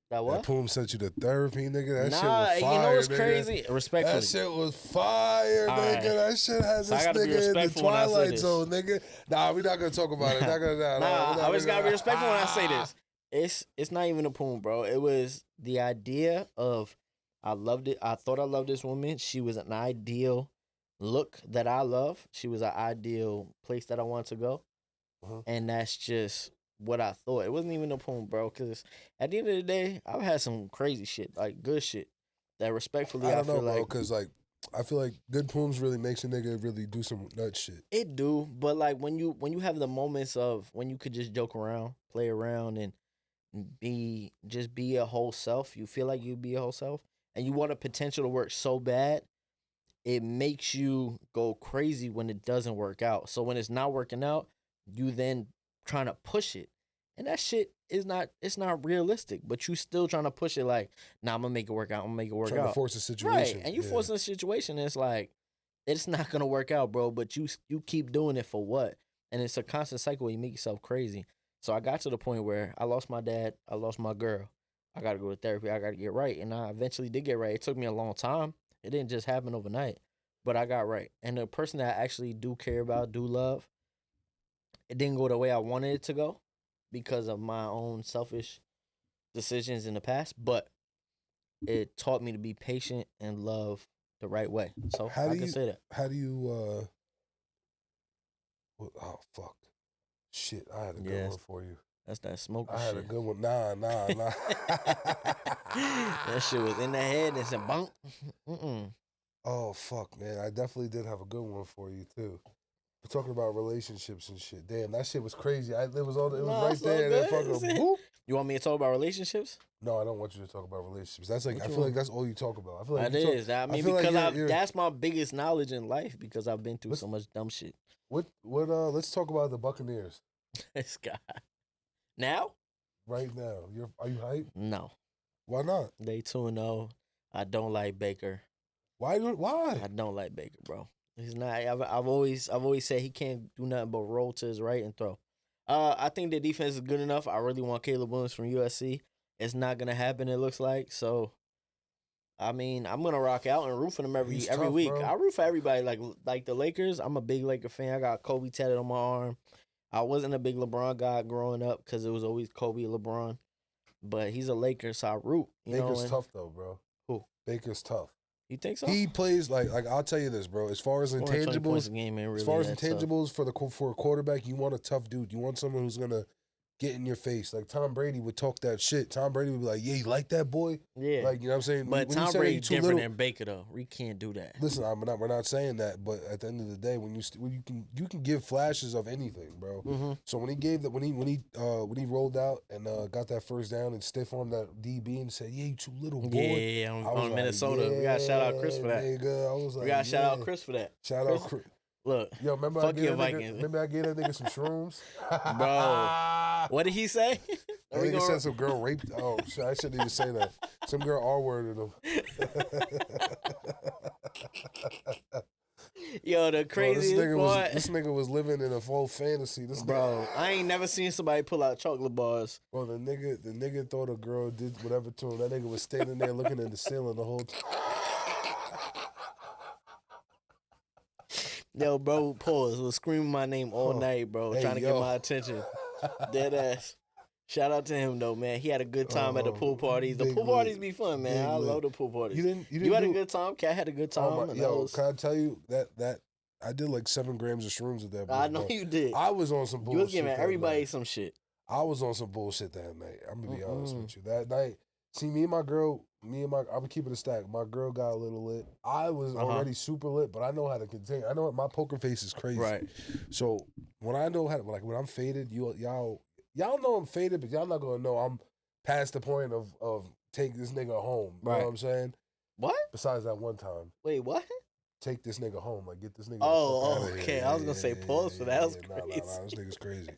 That That what? Poom sent you to therapy, nigga. That shit Nah, was fire, you know what's nigga. crazy? Respectfully. That shit was fire, All nigga. right. That shit had So I this gotta be nigga in the respectful when I say Twilight this. Zone, nigga. Nah, we're not gonna talk about it. Not gonna, Nah, we're I always gotta be gonna- respectful when I say this. It's not even a poem, bro. It was the idea of I loved it. I thought I loved this woman. She was an ideal look that I love. She was an ideal place that I wanted to go. And that's just what I thought. It wasn't even a poem, bro. Because at the end of the day, I've had some crazy shit, like good shit, that respectfully I I don't know, feel bro, like because like I feel like good poems really makes a nigga really do some nut shit. it do. But like when you have the moments of when you could just joke around, play around, and be a whole self. You feel like you be a whole self, and you want a potential to work so bad, it makes you go crazy when it doesn't work out. So when it's not working out, you then trying to push it, and that shit is not it's not realistic. But you still trying to push it like, nah, I'm gonna make it work out. I'm gonna make it work Trying out. to force a situation. Right, and you yeah. forcing a situation. It's like it's not gonna work out, bro. But you keep doing it for what? And it's a constant cycle where you make yourself crazy. So I got to the point where I lost my dad, I lost my girl. I got to go to therapy. I got to get right, and I eventually did get right. It took me a long time. It didn't just happen overnight, but I got right. And the person that I actually do care about, do love, it didn't go the way I wanted it to go because of my own selfish decisions in the past. But it taught me to be patient and love the right way. So How do I can you say that. how do you oh fuck. Shit, I had a good Yes. one for you. That's that smoker I had shit. a good one. Nah. That shit was in the head and said bunk. Oh fuck, man. I definitely did have a good one for you too. We're talking about relationships and shit. Damn, that shit was crazy. It was right it's all there. That good. fucking boop. You want me to talk about relationships? No, I don't want you to talk about relationships. That's like What I you feel like want? that's all you talk about. I feel like That you is. I mean, feel like because you're- that's my biggest knowledge in life because I've been through Let's- so much dumb shit. What let's talk about the Buccaneers This guy. Now? right now. Are you hyped? No. Why not? They 2-0. I don't like Baker. Why? I don't like Baker, bro. He's not. I've always said he can't do nothing but roll to his right and throw. I think the defense is good enough. I really want Caleb Williams from USC. It's not gonna happen. It looks like so. I mean, I'm gonna rock out and root for them every He's tough, week. bro. I root for everybody. Like the Lakers. I'm a big Laker fan. I got Kobe tatted on my arm. I wasn't a big LeBron guy growing up because it was always Kobe and LeBron. But he's a Laker, so I root. Baker's tough though, bro. Who? Baker's tough. You think so? He plays like I'll tell you this, bro. As far as Scoring 20 points intangibles, a game ain't really as far as that tough. intangibles for a quarterback, you want a tough dude. You want someone who's gonna get in your face. Like Tom Brady would talk that shit. Tom Brady would be like, "Yeah, you like that boy?" Yeah. Like you know what I'm saying. But when you Tom say Brady you too different little, than Baker though. We can't do that. listen, we're not saying that, but at the end of the day, when you can give flashes of anything, bro. Mm-hmm. So when he gave that when he rolled out and got that first down and stiff armed that DB and said, "Yeah, you too little, boy." Yeah, I was on like, Minnesota. We gotta shout out Chris "Yeah, for that. Nigga. I was like, We gotta shout out "Yeah." Chris for that. Shout out Chris. Look, Yo, remember fuck your I Vikings. gave that nigga some shrooms? Bro. What did he say? That nigga said some girl raped. Oh, shit, I shouldn't even say that. Some girl R-worded him. Yo, the craziest part. This nigga was living in a full fantasy. Bro, I ain't never seen somebody pull out chocolate bars. Bro, the nigga thought a girl did whatever to him. That nigga was standing there looking at the ceiling the whole time. Yo, bro, pause. Was screaming my name all Huh. night, bro, Hey, trying to yo. get my attention. Dead ass. Shout out to him though, man. He had a good time at the pool parties. The big pool lit. parties be fun, man. Big I lit. love the pool parties. You didn't You had a do- good time. Cat had a good time. Oh my, and yo, can I tell you that I did like 7 grams of shrooms at that. I know bro. you did. I was on some You bullshit. was giving that everybody night. some shit. I was on some bullshit that night. I'm gonna be honest Mm-mm. with you. That night, see me and my, I'm keeping it stacked. My girl got a little lit. I was already super lit, but I know how to contain. I know what my poker face is crazy. Right. So when I know how to, like when I'm faded, y'all know I'm faded, but y'all not gonna know I'm past the point of take this nigga home. You know Right. what I'm saying? What? Besides that one time. Wait, what? Take this nigga home, like get this nigga. Oh, the fuck outta okay. here. I was gonna say pause for that. That was Nah, crazy. this nigga's crazy.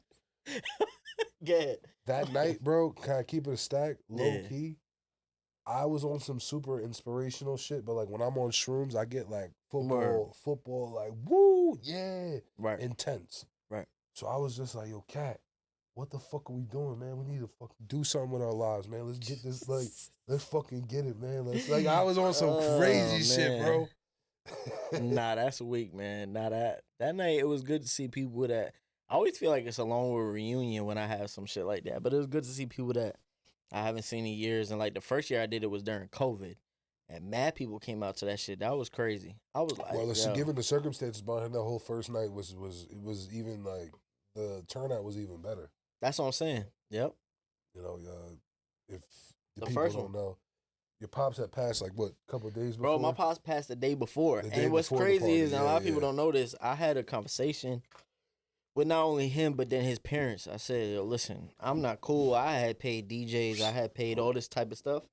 Good. That night, bro, can I keep it a stack? Low Yeah. key. I was on some super inspirational shit, but like when I'm on shrooms, I get like football, like woo, yeah, Right. intense. Right. So I was just like, yo, Cat, what the fuck are we doing, man? We need to fucking do something with our lives, man. Let's get this, like, let's fucking get it, man. I was on some crazy shit, bro. Nah, that's weak, man. Nah, that night it was good to see people that I always feel like it's a long reunion when I have some shit like that. But it was good to see people that I haven't seen in years. And like the first year I did it was during COVID, and mad people came out to that shit. That was crazy. I was like, Well, yo, given the circumstances behind that whole first night was even like the turnout was even better. that's what I'm saying. Yep, You know, if the the people first don't one. know, your pops had passed like what, a couple of days Bro, before. my pops passed the day before. The day And what's before the crazy party, is, and a lot of yeah. people don't know this, I had a conversation with not only him, but then his parents. I said, yo, listen, I'm not cool. I had paid DJs, I had paid all this type of stuff.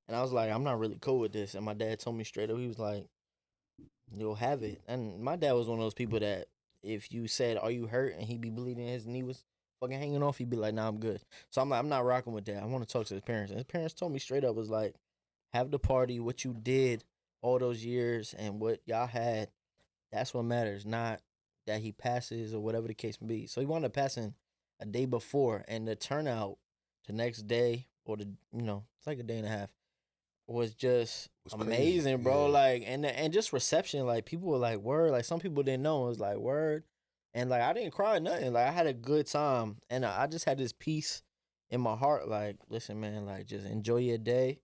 And I was like, I'm not really cool with this. And my dad told me straight up, he was like, you'll have it. And my dad was one of those people that if you said, are you hurt? And he'd be bleeding, his knee was fucking hanging off, he'd be like, nah, I'm good. So I'm like, I'm not rocking with that. I want to talk to his parents. And his parents told me straight up, was like, have the party, what you did all those years and what y'all had, that's what matters, not that he passes or whatever the case may be. So he wound up passing a day before, and the turnout the next day, or it's like a day and a half, was just amazing, crazy, bro. yeah. Like, and just reception, like people were like, word. Like some people didn't know, it was like word, and like I didn't cry or nothing. Like I had a good time, and I just had this peace in my heart. Like, listen, man, like just enjoy your day,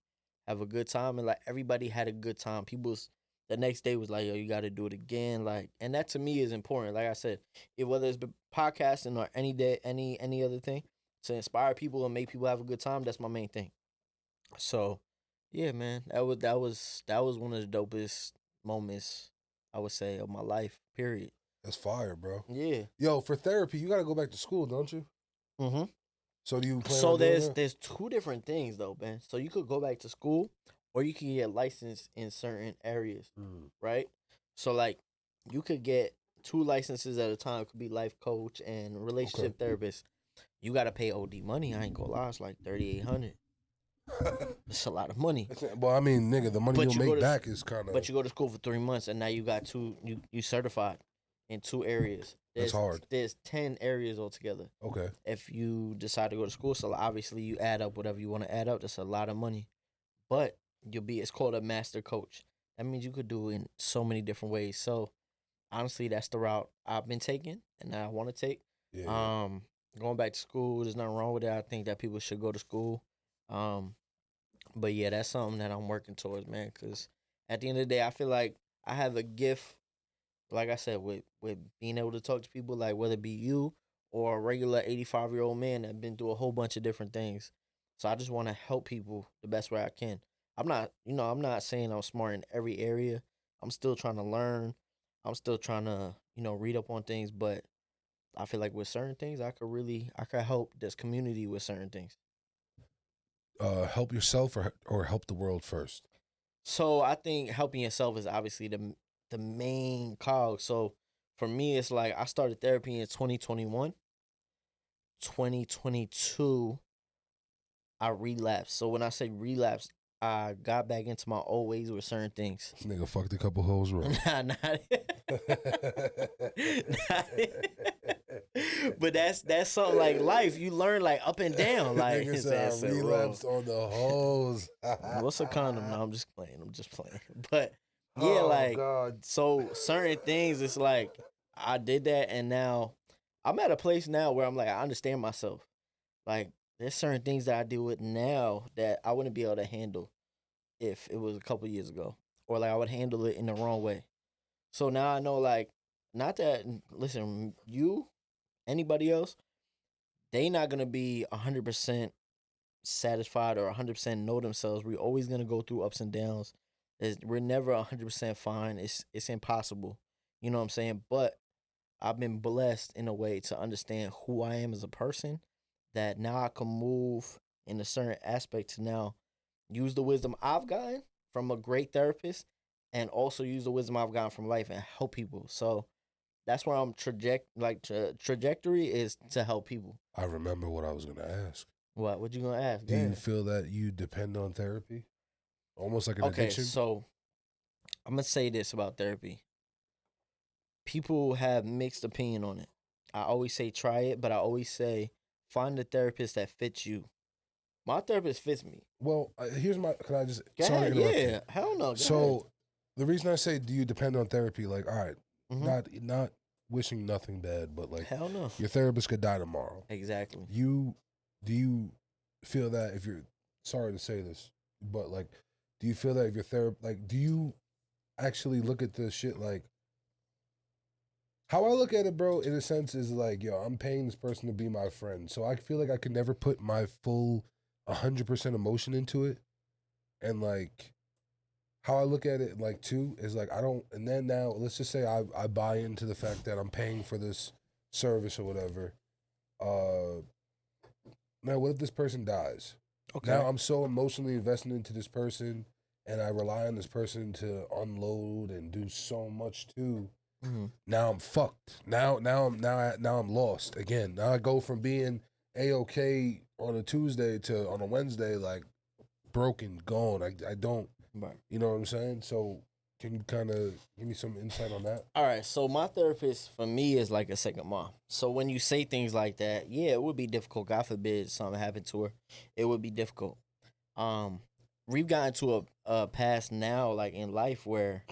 have a good time, and like everybody had a good time. People's the next day was like, yo, you got to do it again. Like, and that to me is important. Like I said, whether it's podcasting or any day, any other thing, to inspire people and make people have a good time, that's my main thing. So, yeah, man, that was one of the dopest moments I would say of my life. Period. That's fire, bro. Yeah. Yo, for therapy, you got to go back to school, don't you? Mm-hmm. So do you plan So on doing there's that? there's two different things though, man. So you could go back to school, or you can get licensed in certain areas, right? So like, you could get two licenses at a time. It could be life coach and relationship therapist. You gotta pay OD money. I ain't gonna lie, it's like 3,800. It's a lot of money. Well, I mean, nigga, the money But you'll you go make to back is kind of. But you go to school for 3 months, and now you got two. You certified in two areas. That's hard. There's 10 areas altogether. Okay. If you decide to go to school, so obviously you add up whatever you want to add up. That's a lot of money, but it's called a master coach. That means you could do it in so many different ways. So honestly, that's the route I've been taking, and I want to take. Yeah. Going back to school, there's nothing wrong with it. I think that people should go to school. But yeah, that's something that I'm working towards, man. Because at the end of the day, I feel like I have a gift, like I said, with being able to talk to people, like whether it be you or a regular 85-year-old man that been through a whole bunch of different things. So I just want to help people the best way I can. I'm not saying I'm smart in every area. I'm still trying to learn. I'm still trying to, read up on things. But I feel like with certain things, I could help this community with certain things. Help yourself or help the world first. So I think helping yourself is obviously the main cog. So for me, it's like I started therapy in 2021. 2022, I relapsed. So when I say relapse, I got back into my old ways with certain things. This nigga fucked a couple hoes right. But that's something like life. You learn like up and down. Like Nigga said I relapsed on the hoes. What's a condom? No, I'm just playing. But yeah, like God. so certain things. It's like I did that, and now I'm at a place now where I'm like I understand myself. Like there's certain things that I deal with now that I wouldn't be able to handle if it was a couple years ago, or like I would handle it in the wrong way. So now I know, like, not that, listen, you, anybody else, they not gonna be 100% satisfied or 100% know themselves. We're always gonna go through ups and downs. We're never 100% fine. It's impossible. You know what I'm saying? But I've been blessed in a way to understand who I am as a person, that now I can move in a certain aspect to now use the wisdom I've gotten from a great therapist, and also use the wisdom I've gotten from life and help people. So that's where I'm trajectory is to help people. I remember what I was gonna ask. What you gonna ask? Do you feel that you depend on therapy? Almost like an addiction? Okay, so I'm gonna say this about therapy. People have mixed opinion on it. I always say try it, but I always say Find a therapist that fits you. My therapist fits me. Well, here's my. Can I just? Go Sorry ahead. to interrupt Yeah. you. Hell no. Go So, the reason I say, do you depend on therapy? Like, all right, ahead. not wishing nothing bad, but like, Hell no. your therapist could die tomorrow. Exactly. Do you feel that if you're sorry to say this, but like, do you feel that if your therapist, like, do you actually look at this shit like? How I look at it, bro, in a sense, is like, yo, I'm paying this person to be my friend. So I feel like I can never put my full 100% emotion into it. And like, how I look at it, like, too, is like, I don't, and then now, let's just say I buy into the fact that I'm paying for this service or whatever. Now, what if this person dies? Okay. Now I'm so emotionally invested into this person and I rely on this person to unload and do so much too. Now I'm fucked. Now I'm lost again. Now I go from being A-OK on a Tuesday to on a Wednesday like broken, gone. I don't. Right. You know what I'm saying? So can you kind of give me some insight on that? All right. So my therapist for me is like a second mom. So when you say things like that, yeah, it would be difficult. God forbid something happened to her, it would be difficult. Um, we've gotten to a pass now, like in life, where,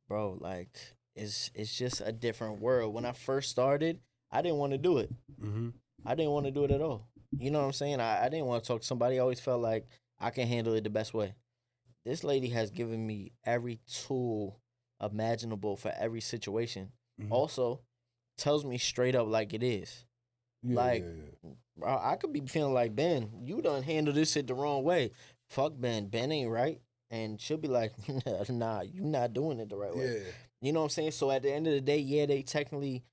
bro, like it's just a different world. When I first started, I didn't want to do it. Mm-hmm. I didn't want to do it at all. You know what I'm saying? I didn't want to talk to somebody. I always felt like I can handle it the best way. This lady has given me every tool imaginable for every situation. Mm-hmm. Also, tells me straight up like it is. Yeah, Like, yeah. bro, I could be feeling like, Ben, you done handled this shit the wrong way. Fuck Ben. Ben ain't right. And she'll be like, nah, you not doing it the right way. Yeah. You know what I'm saying? So at the end of the day, yeah, they technically,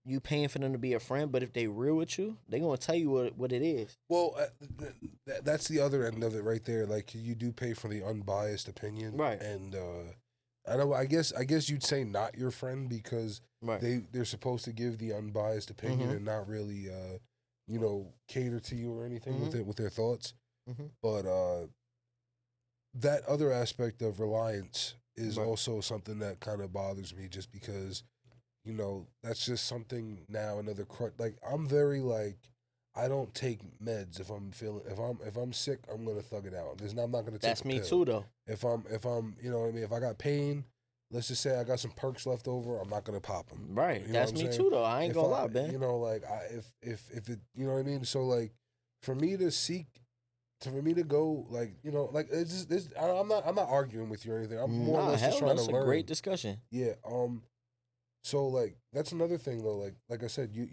you paying for them to be a friend, but if they real with you, they gonna tell you what it is. Well, that's the other end of it right there. Like you do pay for the unbiased opinion, Right. And I know. I guess you'd say not your friend because Right. they're supposed to give the unbiased opinion Mhm. and not really cater to you or anything with Mhm. it with their thoughts. Mhm. But that other aspect of reliance is Right. also something that kind of bothers me, just because that's just something now another like I'm very like. I don't take meds if I'm feeling if I'm sick, I'm gonna thug it out. I'm not gonna take That's a me pill. too, though. If I'm you know what I mean, if I got pain, let's just say I got some perks left over, I'm not gonna pop them. Right. You know That's what I'm me saying? too, though. I ain't If gonna lie, Ben. like if it you know what I mean. So like for me to seek for me to go like like it's just this I'm not arguing with you or anything. I'm more or Nah, less just hell, trying to that's a learn. great discussion. Yeah. So like that's another thing though. Like I said, you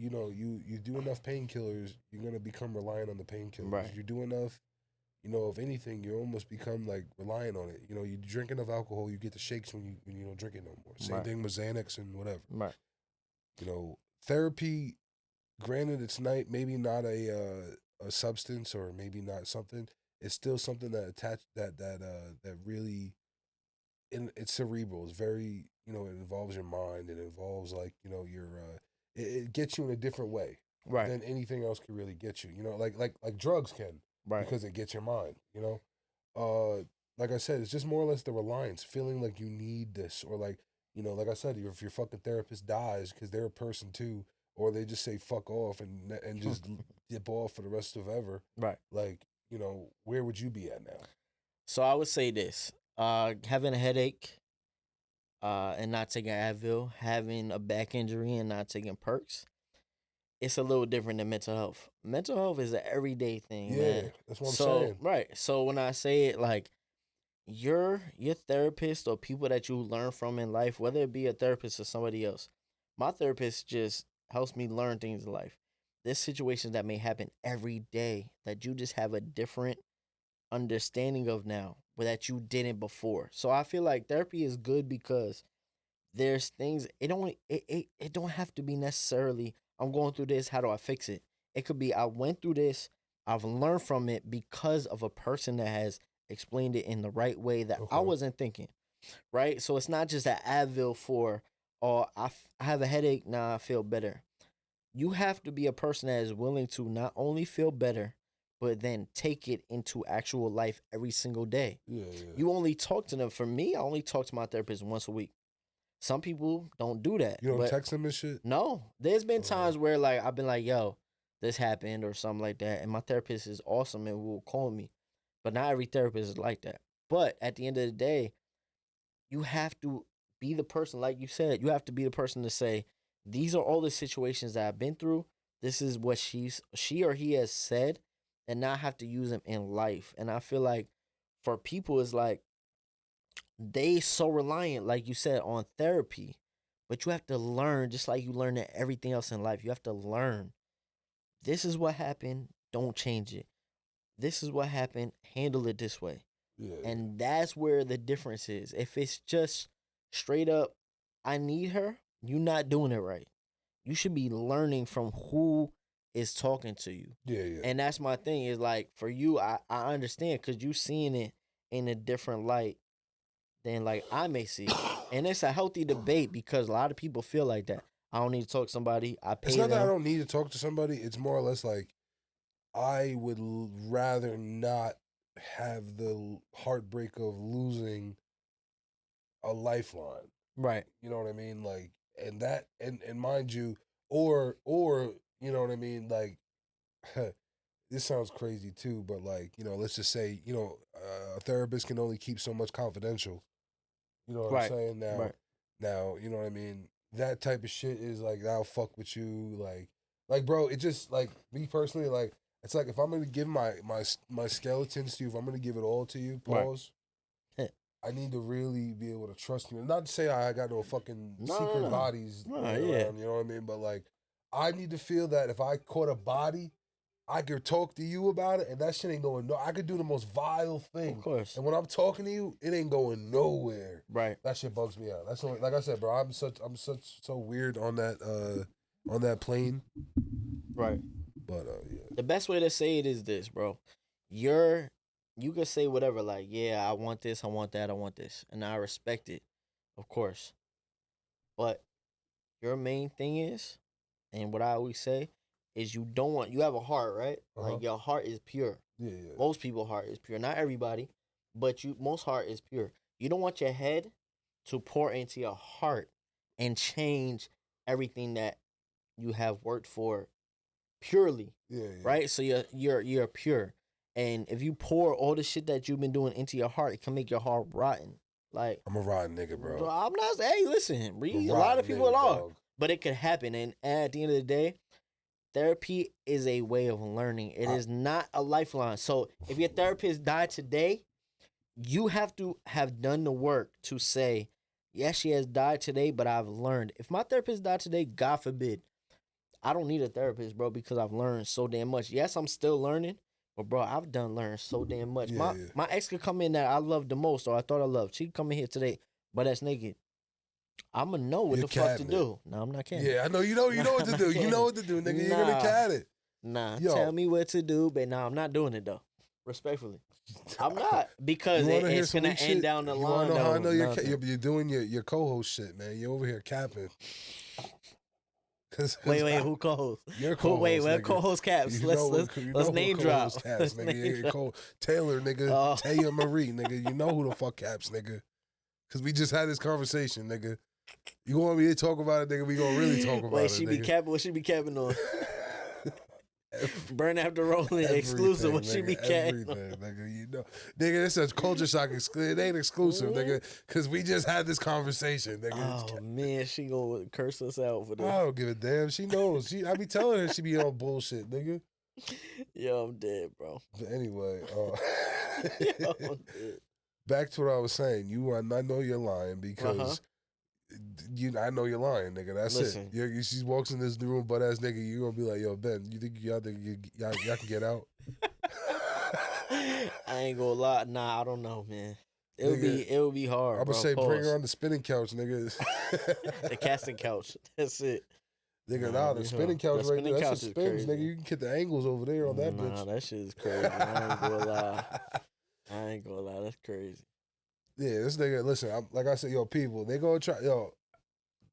do enough painkillers, you're gonna become reliant on the painkillers. Right. You do enough, if anything, you almost become like reliant on it. You drink enough alcohol, you get the shakes when you don't drink it no more. Same Right. thing with Xanax and whatever. Right. Therapy. Granted, it's maybe not a substance or maybe not something. It's still something that that really it's cerebral. It's very it involves your mind. It involves like your it gets you in a different way Right. than anything else can really get you. Like drugs can Right. because it gets your mind. Like I said, it's just more or less the reliance, feeling like you need this, or like like I said, if your fucking therapist dies because they're a person too, or they just say fuck off and just dip off for the rest of ever. Right. Like where would you be at now? So I would say this: having a headache, and not taking Advil, having a back injury and not taking perks. It's a little different than mental health. Mental health is an everyday thing, Yeah, man. that's what I'm So saying. right. So when I say it, like your therapist or people that you learn from in life, whether it be a therapist or somebody else, my therapist just helps me learn things in life. There's situations that may happen every day that you just have a different understanding of now, but that you didn't before. So I feel like therapy is good because there's things it don't have to be necessarily I'm going through this, how do I fix it? It could be I went through this, I've learned from it because of a person that has explained it in the right way that I Okay. wasn't thinking. Right? So it's not just an Advil for I have a headache, now I feel better. You have to be a person that is willing to not only feel better, but then take it into actual life every single day. Yeah, yeah. You only talk to them. For me, I only talk to my therapist once a week. Some people don't do that. You don't But text them and shit? no, there's been times where like I've been like, yo, this happened or something like that, and my therapist is awesome and will call me. But not every therapist is like that. But at the end of the day, you have to be the person, like you said, you have to be the person to say, these are all the situations that I've been through. This is what she or he has said, and now I have to use them in life. And I feel like for people, it's like they so reliant, like you said, on therapy. But you have to learn, just like you learn everything else in life. You have to learn. This is what happened. Don't change it. This is what happened. Handle it this way. Yeah. And that's where the difference is. If it's just straight up, I need her, you're not doing it right. You should be learning from who is talking to you. Yeah, yeah. And that's my thing, is like, for you, I understand, because you seeing it in a different light than like I may see it. And it's a healthy debate, because a lot of people feel like that. I don't need to talk to somebody. I pay It's not them. that I don't need to talk to somebody. It's more or less like I would rather not have the heartbreak of losing a lifeline. Right. You know what I mean? Like, and that, and mind you, or you know what I mean? Like, this sounds crazy too, but like, you know, let's just say, you know, a therapist can only keep so much confidential. You know what Right. I'm saying? Right. Now, you know what I mean? That type of shit is like, I'll fuck with you. Like, bro, it just, like, me personally, like, it's like, if I'm going to give my skeletons to you, if I'm going to give it all to you, pause, Right. I need to really be able to trust you. Not to say I got no fucking secret No. bodies laying Yeah. around, you know what I mean? But, like, I need to feel that if I caught a body, I could talk to you about it, and that shit ain't going no. I could do the most vile thing, Of course. and when I'm talking to you, it ain't going nowhere. Right. That shit bugs me out. That's only, like I said, bro. I'm so weird on that plane. Right. But yeah. The best way to say it is this, bro. You can say whatever, like, yeah, I want this, I want that, I want this. And I respect it, of course. But your main thing is, and what I always say, is you have a heart, right? Uh-huh. Like, your heart is pure. Yeah, yeah. Most people's heart is pure. Not everybody, but most heart is pure. You don't want your head to pour into your heart and change everything that you have worked for purely. Yeah. Right? So you're pure. And if you pour all the shit that you've been doing into your heart, it can make your heart rotten. Like, I'm a rotten nigga, bro. I'm not. Hey, listen, a lot of people are, but it could happen. And at the end of the day, therapy is a way of learning. It is not a lifeline. So if your therapist died today, you have to have done the work to say, yes, she has died today, but I've learned. If my therapist died today, God forbid, I don't need a therapist, bro, because I've learned so damn much. Yes, I'm still learning, but bro, I've done learn so damn much. Yeah, my ex could come in that I loved the most, or I thought I loved. She could come in here today, but that's naked. I'm gonna know what the fuck to do. No, I'm not kidding. Yeah, I know. You know what to do. You know what to do, nigga. You're gonna cat it. Nah, tell me what to do, but nah, I'm not doing it though. Respectfully, I'm not, because it's gonna end down the line. Know how I know you're doing your co-host shit, man. You're over here capping. Wait, who co-host? Your co-host. Wait, what co-host caps? Let's name drop. Caps, nigga. Taylor, nigga. Taya Marie, nigga. You know who the fuck caps, nigga. Because we just had this conversation, nigga. You want me to talk about it, nigga? We gonna really talk about it. Wait, she be capping. What she be capping on? Burn after rolling exclusive. What she be capping? Everything, nigga. You know, nigga. This is culture shock. It ain't exclusive, nigga. Because we just had this conversation, nigga. Oh man, she gonna curse us out for this. I don't give a damn. She knows. I be telling her she be on bullshit, nigga. Yo, I'm dead, bro. But anyway, Yo, I'm dead. Back to what I was saying. I know you're lying because I know you're lying, nigga. That's it. She walks in this room, butt ass nigga. You gonna be like, yo, Ben, you think y'all can get out? I ain't gonna lie. Nah, I don't know, man. It would be hard. I'm gonna say, bring her on the spinning couch, nigga. The casting couch. That's it. Nigga, the spinning couch right there. That shit spins, nigga. You can get the angles over there on that bitch. Nah, that shit is crazy. I ain't gonna lie. That's crazy. Yeah, this nigga, listen, like I said, yo, people, they gonna try,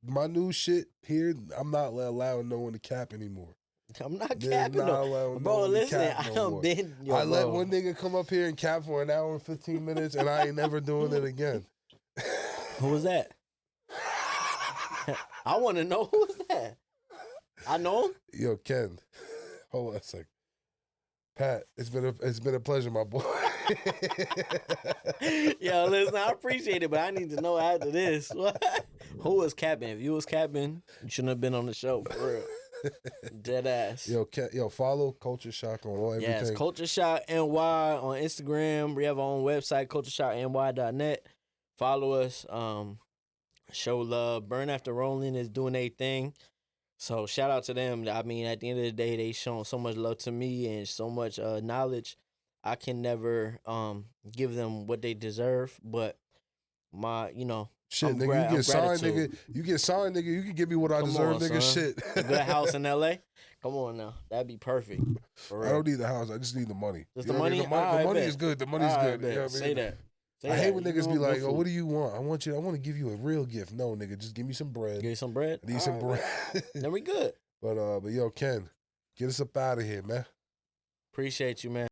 my new shit here, I'm not allowing no one to cap anymore. I'm not capping no. Bro, listen, I done been, I let one nigga come up here and cap for an hour and 15 minutes, and I ain't never doing it again. Who was that? I want to know who was that. I know him? Yo, Ken. Hold on a second. Pat, it's been a pleasure, my boy. Yo, listen, I appreciate it, but I need to know after this. Who was capping? If you was capping, you shouldn't have been on the show, for real. Dead ass. Yo, follow Culture Shock on all everything. Yes, Culture Shock NY on Instagram. We have our own website, cultureshockny.net. Follow us. Show love. Burn After Rolling is doing their thing. So shout out to them. I mean, at the end of the day, they shown so much love to me and so much knowledge. I can never give them what they deserve, but shit, I'm nigga, you get signed, gratitude. nigga. You get signed, nigga. You can give me what I Come deserve, on, nigga. son. Shit. A good house in LA. Come on now, that'd be perfect. For real. I don't need the house. I just need the money. Just You the know what I money. mean? The money is good. The money's good. You know what I mean? Say that. I hate when niggas be like, "Oh, what do you want? I want to give you a real gift." No, nigga, just give me some bread. Give you some bread. I need some bread. Then we good. But yo, Ken, get us up out of here, man. Appreciate you, man.